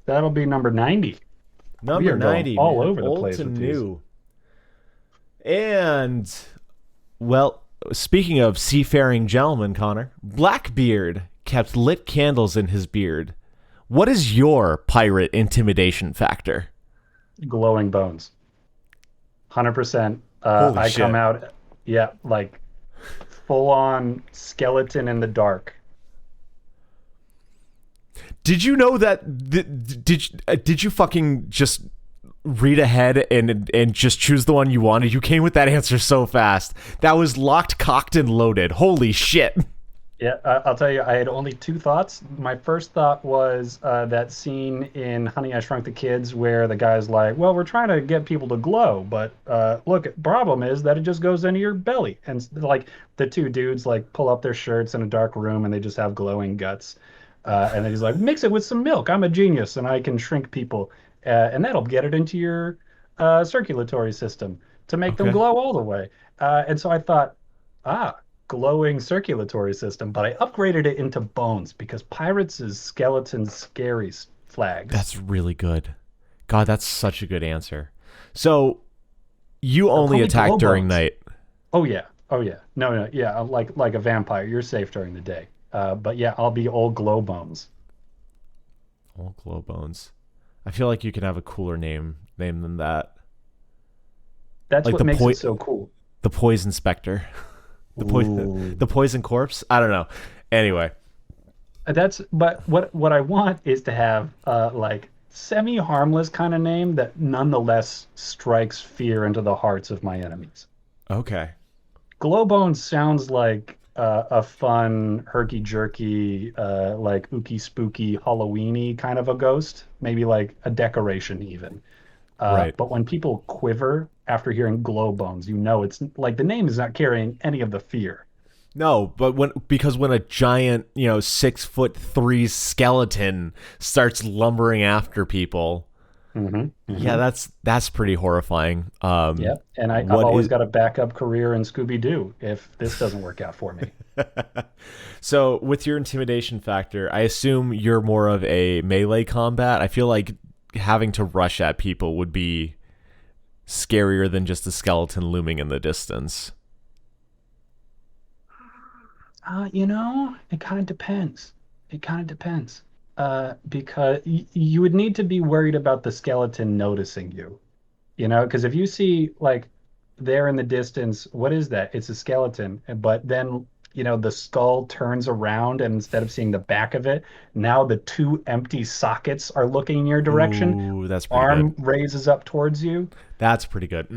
That'll be number 90. Number 90. All man. over the Old place to with new. And, well, speaking of seafaring gentlemen, Connor, Blackbeard kept lit candles in his beard. What is your pirate intimidation factor? Glowing bones. 100%. Holy I shit. come out, yeah, like full on skeleton in the dark. Did you know that? Did you fucking just read ahead and just choose the one you wanted? You came with that answer so fast. That was locked, cocked, and loaded. Holy shit. Yeah, I'll tell you, I had only two thoughts. My first thought was that scene in Honey, I Shrunk the Kids where the guy's like, well, we're trying to get people to glow, but look, problem is that it just goes into your belly. And like the two dudes like pull up their shirts in a dark room and they just have glowing guts. And then he's like, mix it with some milk. I'm a genius and I can shrink people. And that'll get it into your circulatory system to make them Okay. glow all the way. And so I thought, glowing circulatory system, but I upgraded it into bones because pirates is skeleton scary flags. That's really good. God, that's such a good answer. So you only call me attack during Glowbones. night. Oh yeah, oh yeah, no, yeah, like a vampire. You're safe during the day. But yeah, I'll be old Glowbones. Oh, Glowbones. I feel like you can have a cooler name than that. That's Like what makes it so cool. the Poison Spectre. Ooh. The Poison Corpse? I don't know. Anyway. But what I want is to have like semi-harmless kind of name that nonetheless strikes fear into the hearts of my enemies. Okay. Glowbones sounds like a fun, herky-jerky, like ooky-spooky, Halloweeny kind of a ghost. Maybe like a decoration even. Right. But when people quiver after hearing Glowbones, you know it's like the name is not carrying any of the fear. No, but when a giant, 6'3" skeleton starts lumbering after people, yeah, that's pretty horrifying. Yep. And I've what always is- got a backup career in Scooby-Doo if this doesn't work out for me. So with your intimidation factor, I assume you're more of a melee combat. I feel like having to rush at people would be scarier than just a skeleton looming in the distance. It kind of depends. It kind of depends. Because you would need to be worried about the skeleton noticing you. Because if you see like there in the distance, what is that? It's a skeleton, but then the skull turns around and instead of seeing the back of it, now the two empty sockets are looking in your direction. Ooh, that's pretty Arm good. raises up towards you. That's pretty good.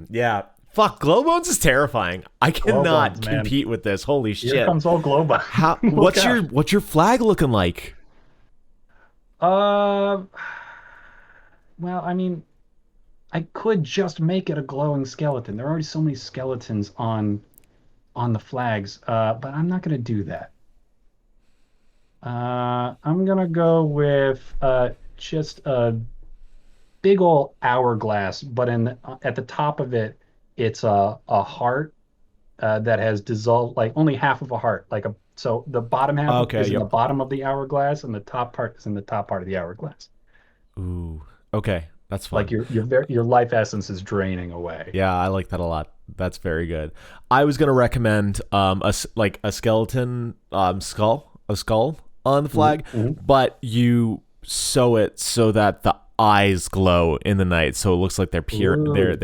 Yeah. Fuck, Glowbones is terrifying. I cannot Glowbones, man. compete with this. Holy Here shit. comes old Globa. How, Look out. what's your flag looking like? Uh, well, I mean, I could just make it a glowing skeleton. There are already so many skeletons on the flags, but I'm not gonna do that. I'm gonna go with just a big old hourglass, but at the top of it, it's a heart that has dissolved, like only half of a heart, so the bottom half Okay, is in the yep. bottom of the hourglass, and the top part is in the top part of the hourglass. Ooh. Okay, that's Like fun. your life essence is draining away. Yeah, I like that a lot. That's very good. I was gonna recommend like a skeleton a skull on the flag, Mhm. but you sew it so that the eyes glow in the night, so it looks like Ooh.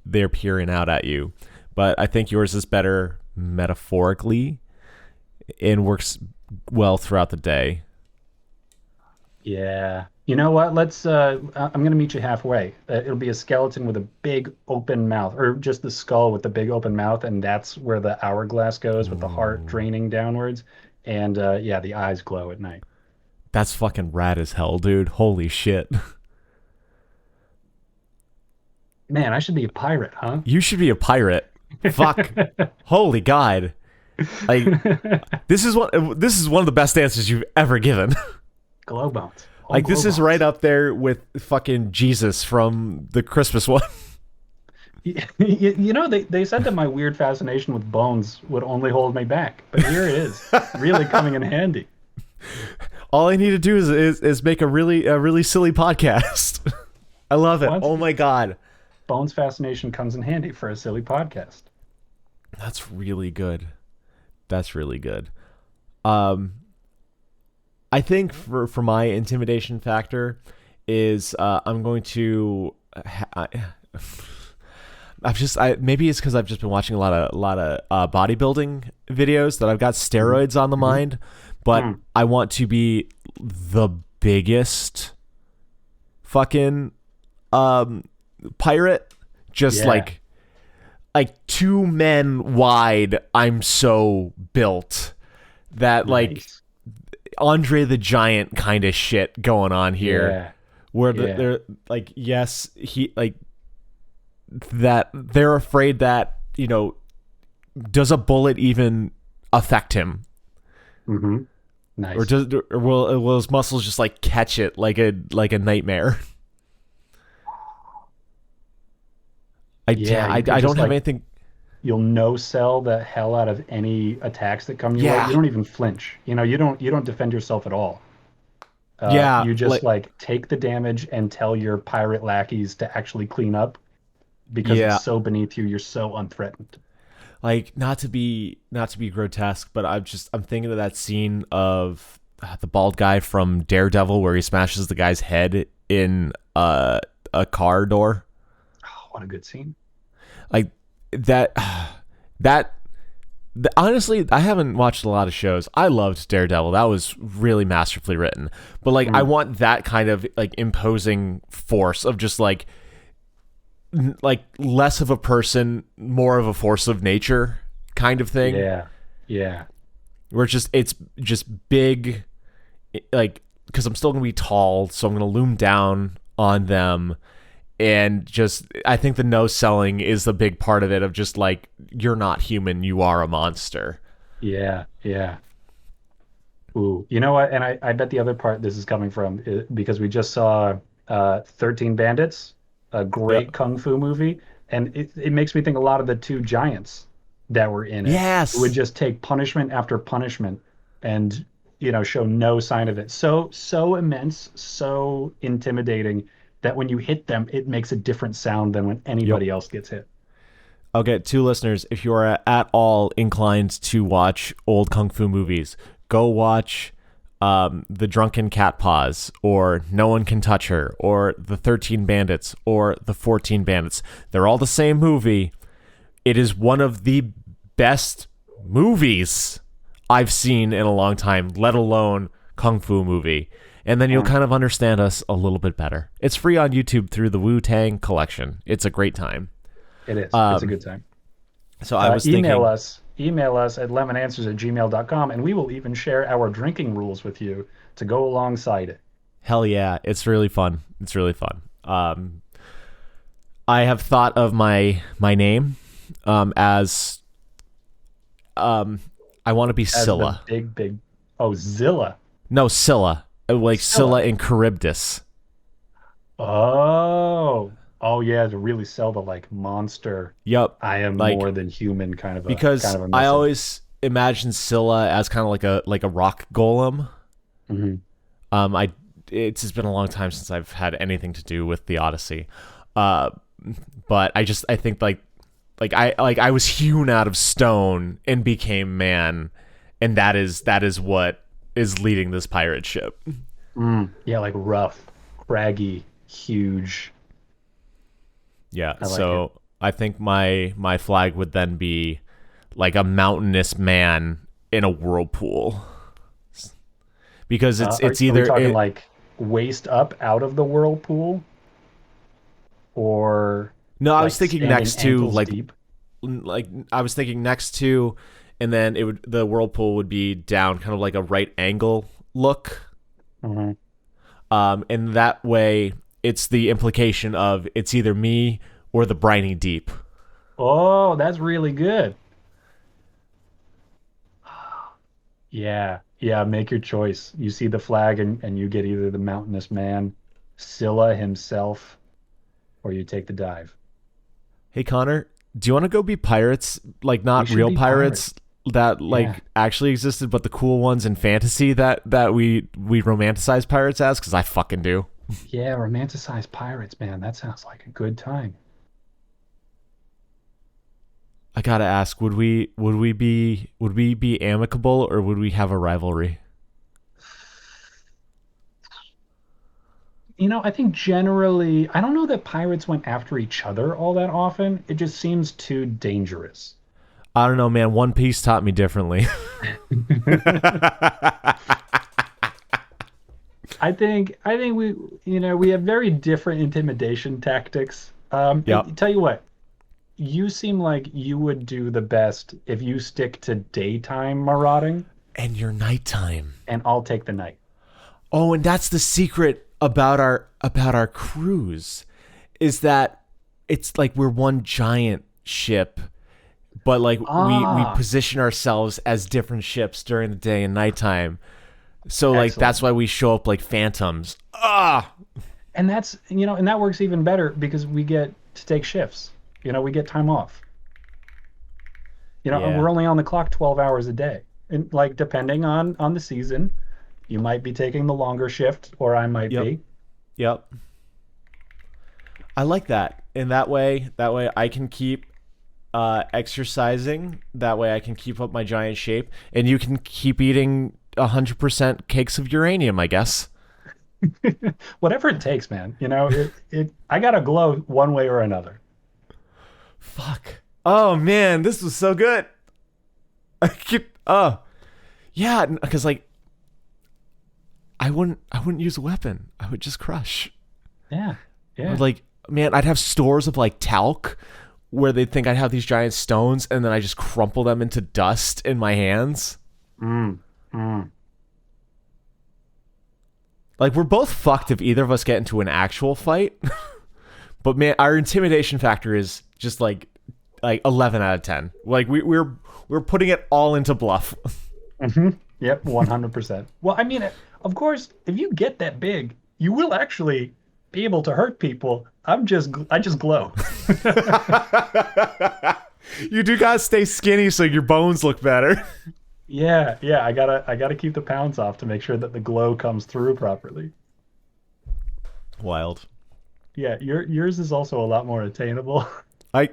they're peering out at you. But I think yours is better metaphorically and works well throughout the day. Yeah. You know what? I'm gonna meet you halfway. It'll be a skeleton with a big open mouth, or just the skull with the big open mouth, and that's where the hourglass goes with the heart Ooh, draining downwards. And yeah, the eyes glow at night. that's fucking rad as hell, dude. Holy shit. Man, I should be a pirate, huh? You should be a pirate. Fuck. Holy god. Like this is one of the best answers you've ever given. Glowbones. All Like this is glowbones. right up there with fucking Jesus from the Christmas one. You know, they said that my weird fascination with bones would only hold me back, but here it is, really coming in handy. All I need to do is make a really silly podcast. I love it. Once Oh my god. bones fascination comes in handy for a silly podcast. That's really good. That's really good. Um I think for my intimidation factor is I'm going to maybe it's because I've just been watching a lot of bodybuilding videos that I've got steroids on the mind, but I want to be the biggest fucking pirate, just Yeah. like 2 men wide. I'm so built that like Nice. Andre the Giant kind of shit going on here, Yeah. where Yeah. they're like, yes, he like that they're afraid that, does a bullet even affect him, Mm-hmm. Nice. or will his muscles just like catch it like a nightmare? Yeah, I you could don't just have like anything. you'll no sell the hell out of any attacks that come your way. Yeah. You don't even flinch. You don't defend yourself at all. Yeah, You just like like take the damage and tell your pirate lackeys to actually clean up because yeah, it's so beneath you. You're so unthreatened. like not to be grotesque, but I'm thinking of that scene of the bald guy from Daredevil where he smashes the guy's head in a car door. Oh, what a good scene. Like that that honestly, I haven't watched a lot of shows. I loved Daredevil. That was really masterfully written. But like I want that kind of like imposing force of just like less of a person, more of a force of nature kind of thing. Yeah. Yeah. Where it's just big, like, because I'm still gonna be tall, so I'm gonna loom down on them. And just, I think the no selling is the big part of it, of just like, you're not human, you are a monster. Yeah. Yeah. Ooh, you know what? And I bet the other part this is coming from is because we just saw 13 Bandits, a Yeah. great kung fu movie, and it makes me think a lot of the two giants that were in it who would Yes. just take punishment after punishment and show no sign of it. So immense, so intimidating that when you hit them, it makes a different sound than when Yep. anybody else gets hit. Okay, two listeners, if you are at all inclined to watch old kung fu movies, go watch The Drunken Cat Paws, or No One Can Touch Her, or The 13 Bandits, or The 14 Bandits. They're all the same movie. It is one of the best movies I've seen in a long time, let alone kung fu movie. And then you'll kind of understand us a little bit better. It's free on YouTube through the Wu-Tang collection. It's a great time. It is. It's a good time. So I was Email thinking, us at lemonanswers@gmail.com, and we will even share our drinking rules with you to go alongside it. hell yeah, it's really fun. It's really fun. I have thought of my name as I want to be As Scylla. the big oh, Zilla. No, Scylla. Like Scylla. Scylla in Charybdis. Oh yeah, to really sell the like monster. Yep. I am Like, more than human kind of a because kind of a I message. always imagine Scylla as kind of like a rock golem. Mhm. I it's just been a long time since I've had anything to do with the Odyssey. But I think I was hewn out of stone and became man, and that is what is leading this pirate ship. Yeah, like rough, craggy, huge. Yeah. I like So I think my flag would then be like a mountainous man in a whirlpool, because it's Are we either talking like waist up out of the whirlpool, or No, I was like thinking standing next to ankles deep? like I was thinking next to, and then the whirlpool would be down, kind of like a right angle look. Hmm. And that way it's the implication of it's either me or the briny deep. Oh, that's really good. Yeah, yeah, make your choice. You see the flag and you get either the mountainous man, Scylla himself, or you take the dive. Hey Connor, do you want to go be pirates? Like We not should real be pirates pirates. that Yeah. like actually existed, but the cool ones in fantasy that we romanticize pirates as, because I fucking do. Yeah, romanticize pirates, man. That sounds like a good time. I gotta ask, would we be amicable, or would we have a rivalry? I think generally, I don't know that pirates went after each other all that often. It just seems too dangerous. I don't know, man. One Piece taught me differently. I think we have very different intimidation tactics. Yep. Tell you what, you seem like you would do the best if you stick to daytime marauding, And your nighttime. and I'll take the night. Oh, and that's the secret about our cruise, is that it's like we're one giant ship, but like we Ah, position ourselves as different ships during the day and nighttime. So like excellent. that's why we show up like phantoms. Ah, And that works even better because we get to take shifts. We get time off. And yeah. we're only on the clock 12 hours a day. And like depending on the season, you might be taking the longer shift or I might Yep. be. Yep. I like that. And that way I can keep exercising. That way I can keep up my giant shape, and you can keep eating 100% cakes of uranium, I guess. Whatever it takes, man. I gotta glow one way or another. Fuck. Oh man, this was so good. I keep. Oh yeah, because like I wouldn't use a weapon. I would just crush. Yeah. Or Yeah. like, man, I'd have stores of like talc where they'd think I'd have these giant stones, and then I just crumple them into dust in my hands. Mm, mm. Like, we're both fucked if either of us get into an actual fight. But man, our intimidation factor is just like 11 out of 10. Like we're putting it all into bluff. Hmm. Yep, 100%. Well, I mean, of course, if you get that big, you will actually be able to hurt people. I just glow. You do gotta stay skinny so your bones look better. Yeah, yeah, I gotta keep the pounds off to make sure that the glow comes through properly. Wild. Yeah, yours is also a lot more attainable. I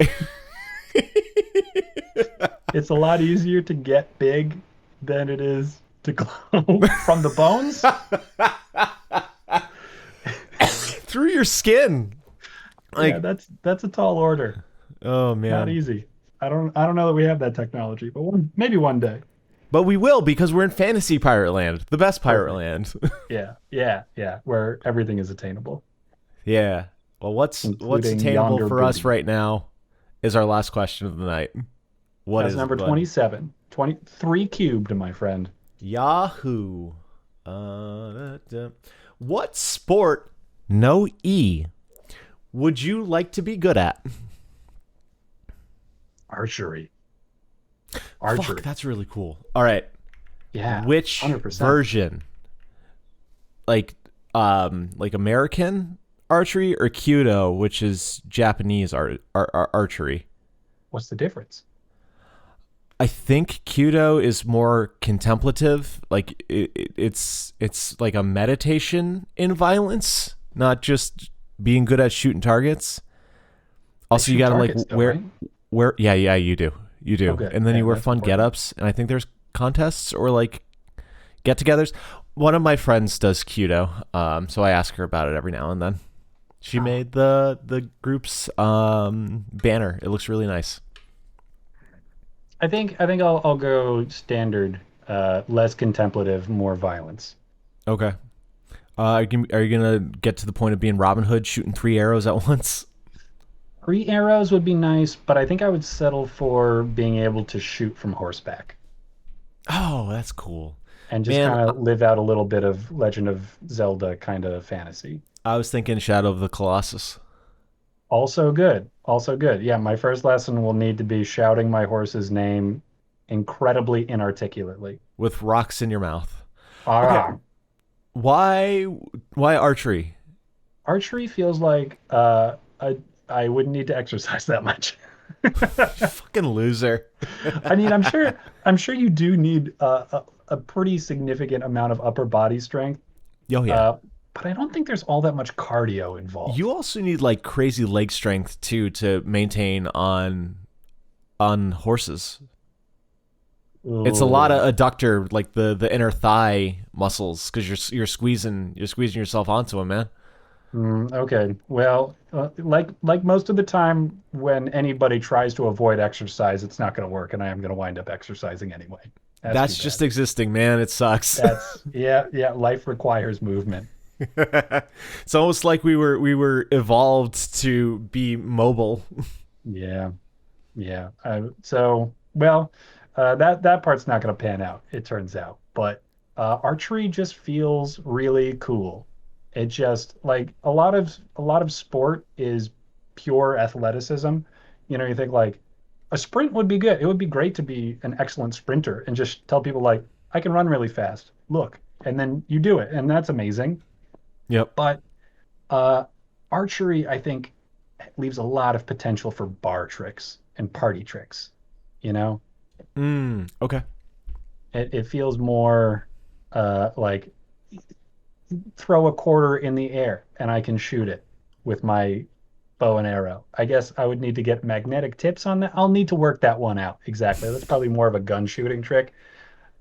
It's a lot easier to get big than it is to glow from the bones. through your skin. Yeah, Like, that's a tall order. oh Not man. easy. I don't know that we have that technology, but maybe one day. But we will, because we're in fantasy pirate land, the best pirate Perfect. land. Yeah, yeah, yeah, where everything is attainable, Yeah. Well, what's including attainable yonder for us booty. right now is our last question of the night. What That's is it, number bud? 27. 23 cubed, my friend. Yahoo. What sport, no E, would you like to be good at? Archery. Fuck, Archery. that's really cool. All right. Yeah, Which 100%. version? Like American archery, or Kyudo, which is Japanese archery? What's the difference? I think Kyudo is more contemplative. Like it's like a meditation in violence, not just being good at shooting targets. They Also, you shoot gotta like targets, though, wear right? yeah, you do, Okay, and then yeah, you wear that's fun important. get-ups, and I think there's contests or like get-togethers. One of my friends does Kyudo, so I ask her about it every now and then. She Oh, made the group's banner. It looks really nice. I think I'll go standard, less contemplative, more violence. Okay. Are you gonna get to the point of being Robin Hood, shooting 3 arrows at once? 3 arrows would be nice, but I think I would settle for being able to shoot from horseback Oh, that's cool, and just man. kind of live out a little bit of Legend of Zelda kind of fantasy. I was thinking Shadow of the Colossus Also good. Also good. Yeah, my first lesson will need to be shouting my horse's name incredibly inarticulately. with rocks in your mouth. Okay, Ah, why why archery? archery feels like I wouldn't need to exercise that much. Fucking loser. I mean, I'm sure you do need a pretty significant amount of upper body strength, Oh yeah. uh, but I don't think there's all that much cardio involved. You also need like crazy leg strength too to maintain on horses. It's a lot Ooh. of adductor, like the inner thigh muscles, because you're squeezing yourself onto them, man. Okay. Well, like most of the time when anybody tries to avoid exercise, it's not going to work, and I am going to wind up exercising anyway. That's too That's bad. just existing, man. It sucks. That's yeah, yeah. Life requires movement. It's almost like we were evolved to be mobile. Yeah, yeah. So, well, that part's not going to pan out, it turns out. But archery just feels really cool. It just like a lot of sport is pure athleticism. You think like a sprint would be good. It would be great to be an excellent sprinter and just tell people like I can run really fast. Look, and then you do it, and that's amazing. Yep. But uh, archery, I think, leaves a lot of potential for bar tricks and party tricks. You know, Okay. it feels more like throw a quarter in the air and I can shoot it with my bow and arrow. I guess I would need to get magnetic tips on that. I'll need to work that one out. Exactly. That's probably more of a gun shooting trick.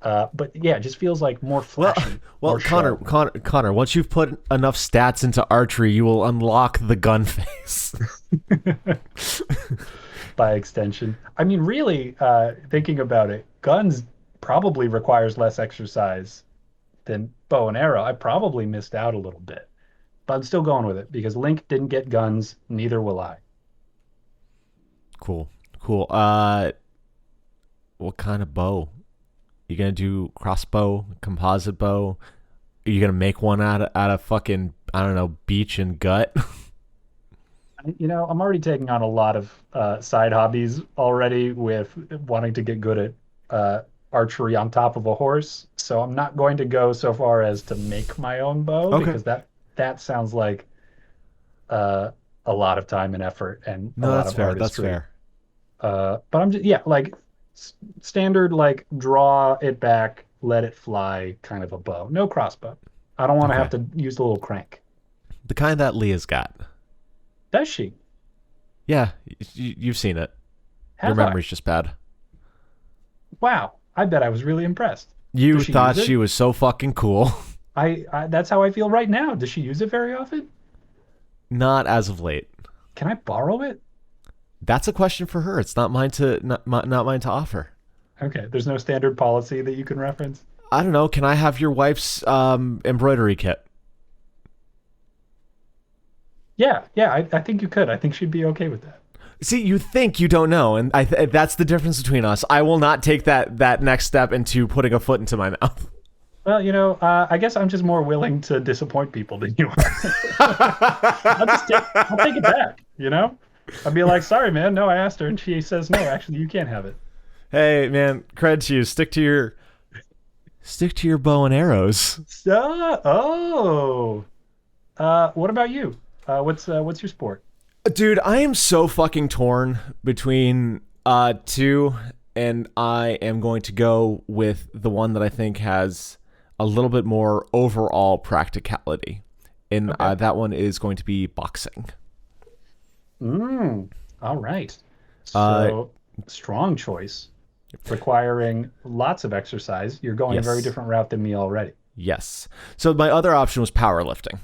But yeah, it just feels like more Well, flashy, well, more Connor, show. Connor, Connor. Once you've put enough stats into archery, you will unlock the gun face. By extension. I mean, really, thinking about it, guns probably requires less exercise than bow and arrow. I probably missed out a little bit, but I'm still going with it because Link didn't get guns, neither will I. Cool, cool. What kind of bow? You gonna do crossbow, composite bow? Are you gonna make one out of fucking, I don't know, beach and gut? I'm already taking on a lot of side hobbies already with wanting to get good at archery on top of a horse. So I'm not going to go so far as to make my own bow Okay. because that sounds like uh, a lot of time and effort and a No, lot that's of fair. That's artistry. fair. But I'm just yeah, like standard like draw it back, let it fly kind of a bow. No crossbow. I don't want to have Okay. to use the little crank. The kind that Leah's got. Does she? Yeah, you've seen it. Your Have I? memory's just bad. Wow. I bet I was really impressed. You Does she use thought it? she was so fucking cool. I that's how I feel right now. Does she use it very often? Not as of late. Can I borrow it? That's a question for her. It's not mine to not mine to offer. Okay, there's no standard policy that you can reference. I don't know. Can I have your wife's embroidery kit? Yeah, yeah, I think you could. I think she'd be okay with that. See, you think you don't know, and that's the difference between us. I will not take that next step into putting a foot into my mouth. Well, I guess I'm just more willing to disappoint people than you are. I'll take it back. I'll be like, sorry, man, no, I asked her, and she says, no, actually, you can't have it. Hey, man, cred to you. Stick to your bow and arrows. So, oh, what about you? What's your sport? Dude, I am so fucking torn between two, and I am going to go with the one that I think has a little bit more overall practicality. And Okay. that one is going to be boxing. All right. Uh, So, strong choice, requiring lots of exercise. You're going a very yes. different route than me already. Yes. So my other option was powerlifting.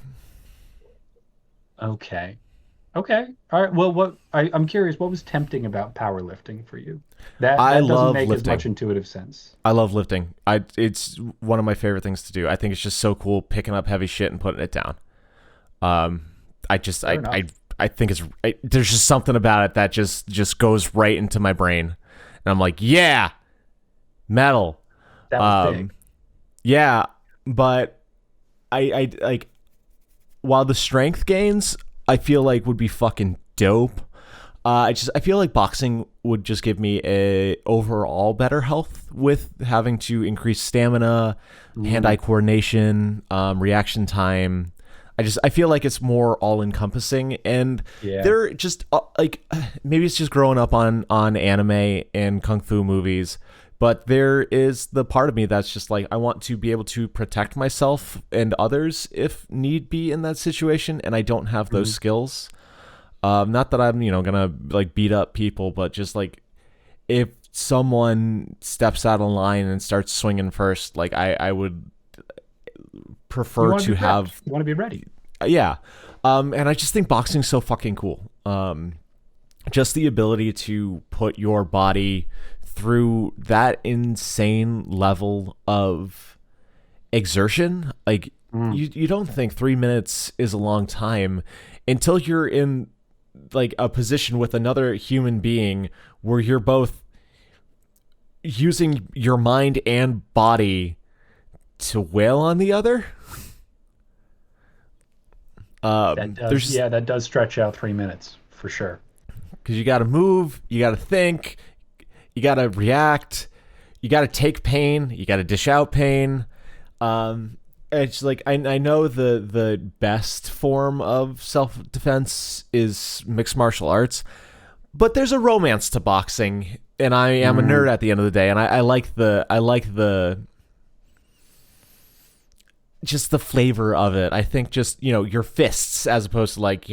Okay. Okay. All right. Well, I'm curious, what was tempting about powerlifting for you? That I that doesn't love make as much lifting. intuitive sense. I love lifting. It's one of my favorite things to do. I think it's just so cool picking up heavy shit and putting it down. Um, I just Fair enough. I think there's just something about it that just goes right into my brain, and I'm like, yeah, metal. That was Um, big. yeah, but I like while the strength gains I feel like would be fucking dope. I feel like boxing would just give me a overall better health with having to increase stamina, hand-eye Mm, coordination, reaction time. I feel like it's more all encompassing, and yeah. they're just like maybe it's just growing up on anime and kung fu movies, but there is the part of me that's just like I want to be able to protect myself and others if need be in that situation, and I don't have those Mhm. skills. Not that I'm, gonna like beat up people, but just like if someone steps out of line and starts swinging first, like I would You prefer want to to be prepped. have, You want to be ready. yeah. And I just think boxing's so fucking cool. Just the ability to put your body through that insane level of exertion, like Mm. you don't think 3 minutes is a long time until you're in like a position with another human being where you're both using your mind and body to wail on the other. That does, There's yeah, that does stretch out 3 minutes for sure. because you got to move, you got to think, you got to react, you got to take pain, you got to dish out pain. It's like I know the best form of self defense is mixed martial arts, but there's a romance to boxing, and I am a nerd Mm. at the end of the day, and I like the just the flavor of it. I think just your fists as opposed to like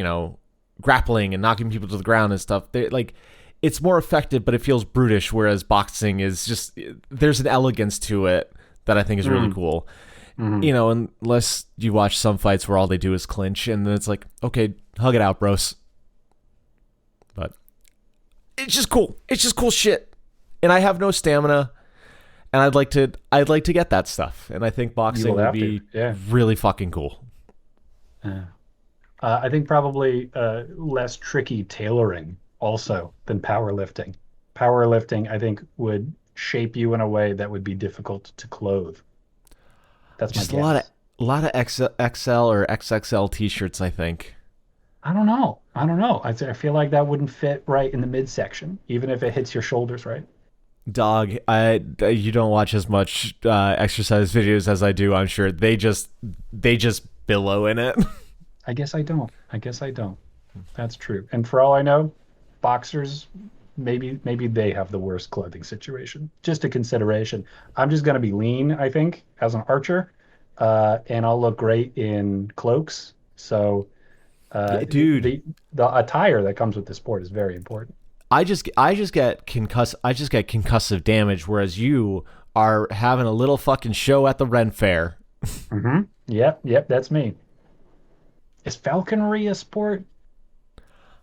grappling and knocking people to the ground and stuff. They like it's more effective, but it feels brutish. Whereas boxing is just there's an elegance to it that I think is really Mm. cool. Mm. Unless you watch some fights where all they do is clinch, and then it's like, okay, hug it out, bros. But it's just cool. It's just cool shit. And I have no stamina, and I'd like to get that stuff. And I think You boxing will would have to. be Yeah. really fucking cool. Yeah. I think probably less tricky tailoring also than powerlifting. Powerlifting, I think, would shape you in a way that would be difficult to clothe. That's my Just guess. a lot of XL or XXL t-shirts, I think. I don't know. I don't know. I feel like that wouldn't fit right in the midsection, even if it hits your shoulders right. Dog, you don't watch as much exercise videos as I do. I'm sure they just billow in it. I guess I don't. I guess I don't. That's true. And for all I know, boxers maybe they have the worst clothing situation. Just a consideration. I'm just gonna be lean, I think, as an archer, and I'll look great in cloaks. So Yeah, dude, the attire that comes with the sport is very important. I just get concussive damage, whereas you are having a little fucking show at the Ren Fair. Yep, yep, that's me. Is falconry a sport?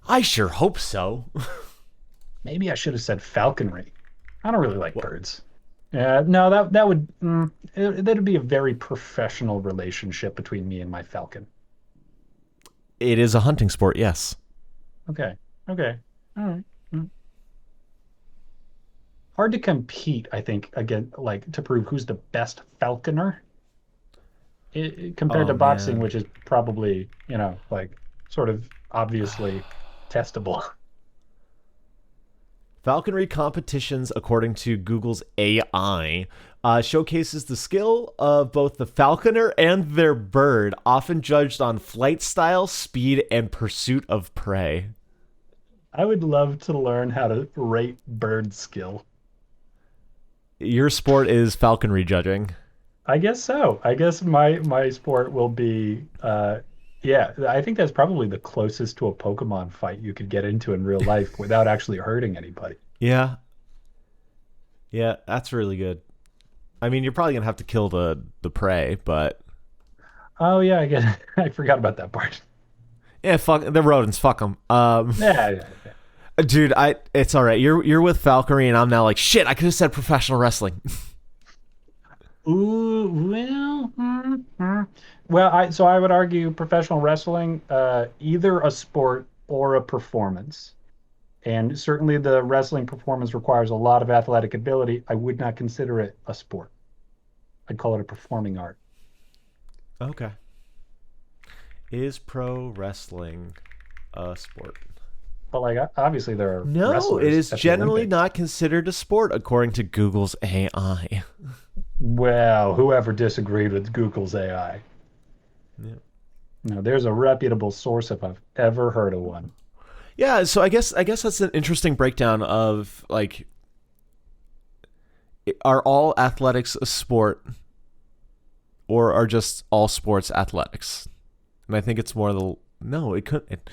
I sure hope so. Maybe I should have said falconry. I don't really like birds. No, that would that'd be a very professional relationship between me and my falcon. It is a hunting sport, yes. Okay, okay, all right. Mm. Hard to compete, I think, again, like to prove who's the best falconer compared Oh to boxing, man. which is probably like sort of obviously testable. Falconry competitions, according to Google's AI, showcases the skill of both the falconer and their bird, often judged on flight style, speed, and pursuit of prey. I would love to learn how to rate bird skill. Your sport is falconry judging. I guess so. I guess my sport will be yeah, I think that's probably the closest to a Pokemon fight you could get into in real life without actually hurting anybody. Yeah, yeah, that's really good. I mean, you're probably gonna have to kill the prey, but Oh yeah, I guess I forgot about that part. Yeah, fuck the rodents. Fuck them. Yeah. Dude, it's all right. You're with Valkyrie, and I'm now like, shit. I could have said professional wrestling. Ooh, well, I would argue professional wrestling, either a sport or a performance. And certainly the wrestling performance requires a lot of athletic ability. I would not consider it a sport. I'd call it a performing art. Okay. Is pro wrestling a sport? But like, obviously there are No, wrestlers it is at the generally Olympics. not considered a sport according to Google's AI. Well, whoever disagreed with Google's AI. Yeah. No, there's a reputable source if I've ever heard of one. Yeah, so I guess that's an interesting breakdown of like, are all athletics a sport, or are just all sports athletics? And I think it's more no, it couldn't.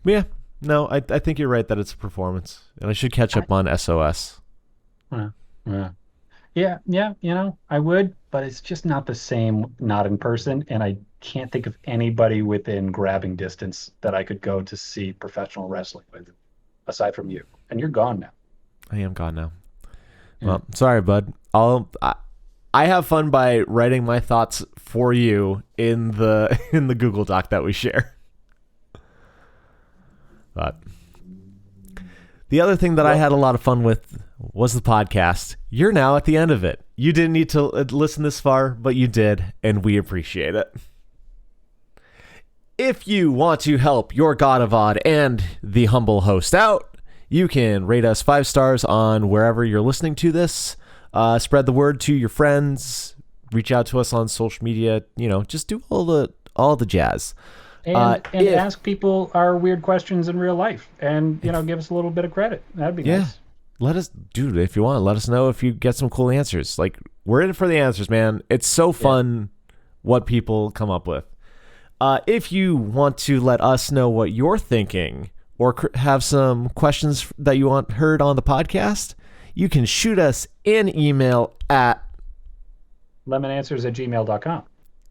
Yeah, no, I think you're right that it's a performance, and I should catch up on SOS. Yeah, I would, but it's just not the same, not in person, and I can't think of anybody within grabbing distance that I could go to see professional wrestling with, aside from you. And you're gone now. I am gone now. Well, sorry, bud. I have fun by writing my thoughts for you in the Google Doc that we share. But the other thing that I had a lot of fun with was the podcast. You're now at the end of it. You didn't need to listen this far, but you did, and we appreciate it. If you want to help your God of Odd and the humble host out, you can rate us 5 stars on wherever you're listening to this. Spread the word to your friends. Reach out to us on social media. Just do all the jazz. And ask people our weird questions in real life, and give us a little bit of credit. That'd be nice. Let us, dude, if you want, let us know if you get some cool answers. Like, we're in it for the answers, man. It's so fun what people come up with. If you want to let us know what you're thinking, or have some questions that you want heard on the podcast, you can shoot us an email at lemonanswers@gmail.com.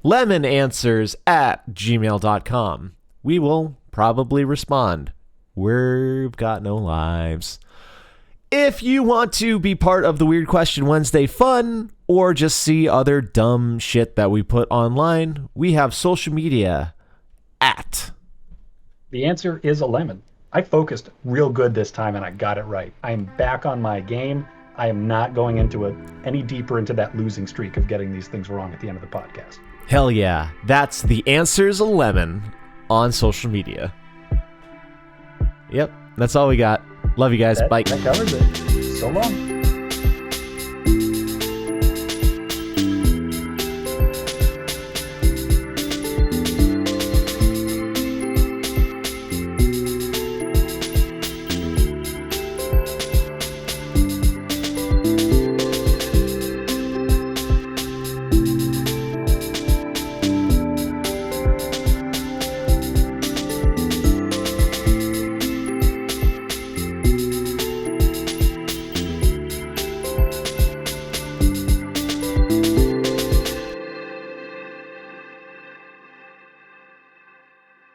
lemonanswers@gmail.com. We will probably respond. We've got no lives. If you want to be part of the Weird Question Wednesday fun, or just see other dumb shit that we put online, we have social media at. The answer is a lemon. I focused real good this time, and I got it right. I am back on my game. I am not going any deeper into that losing streak of getting these things wrong at the end of the podcast. Hell yeah. That's The Answer's a Lemon on social media. Yep, that's all we got. Love you guys. Bye. That covers it. So long.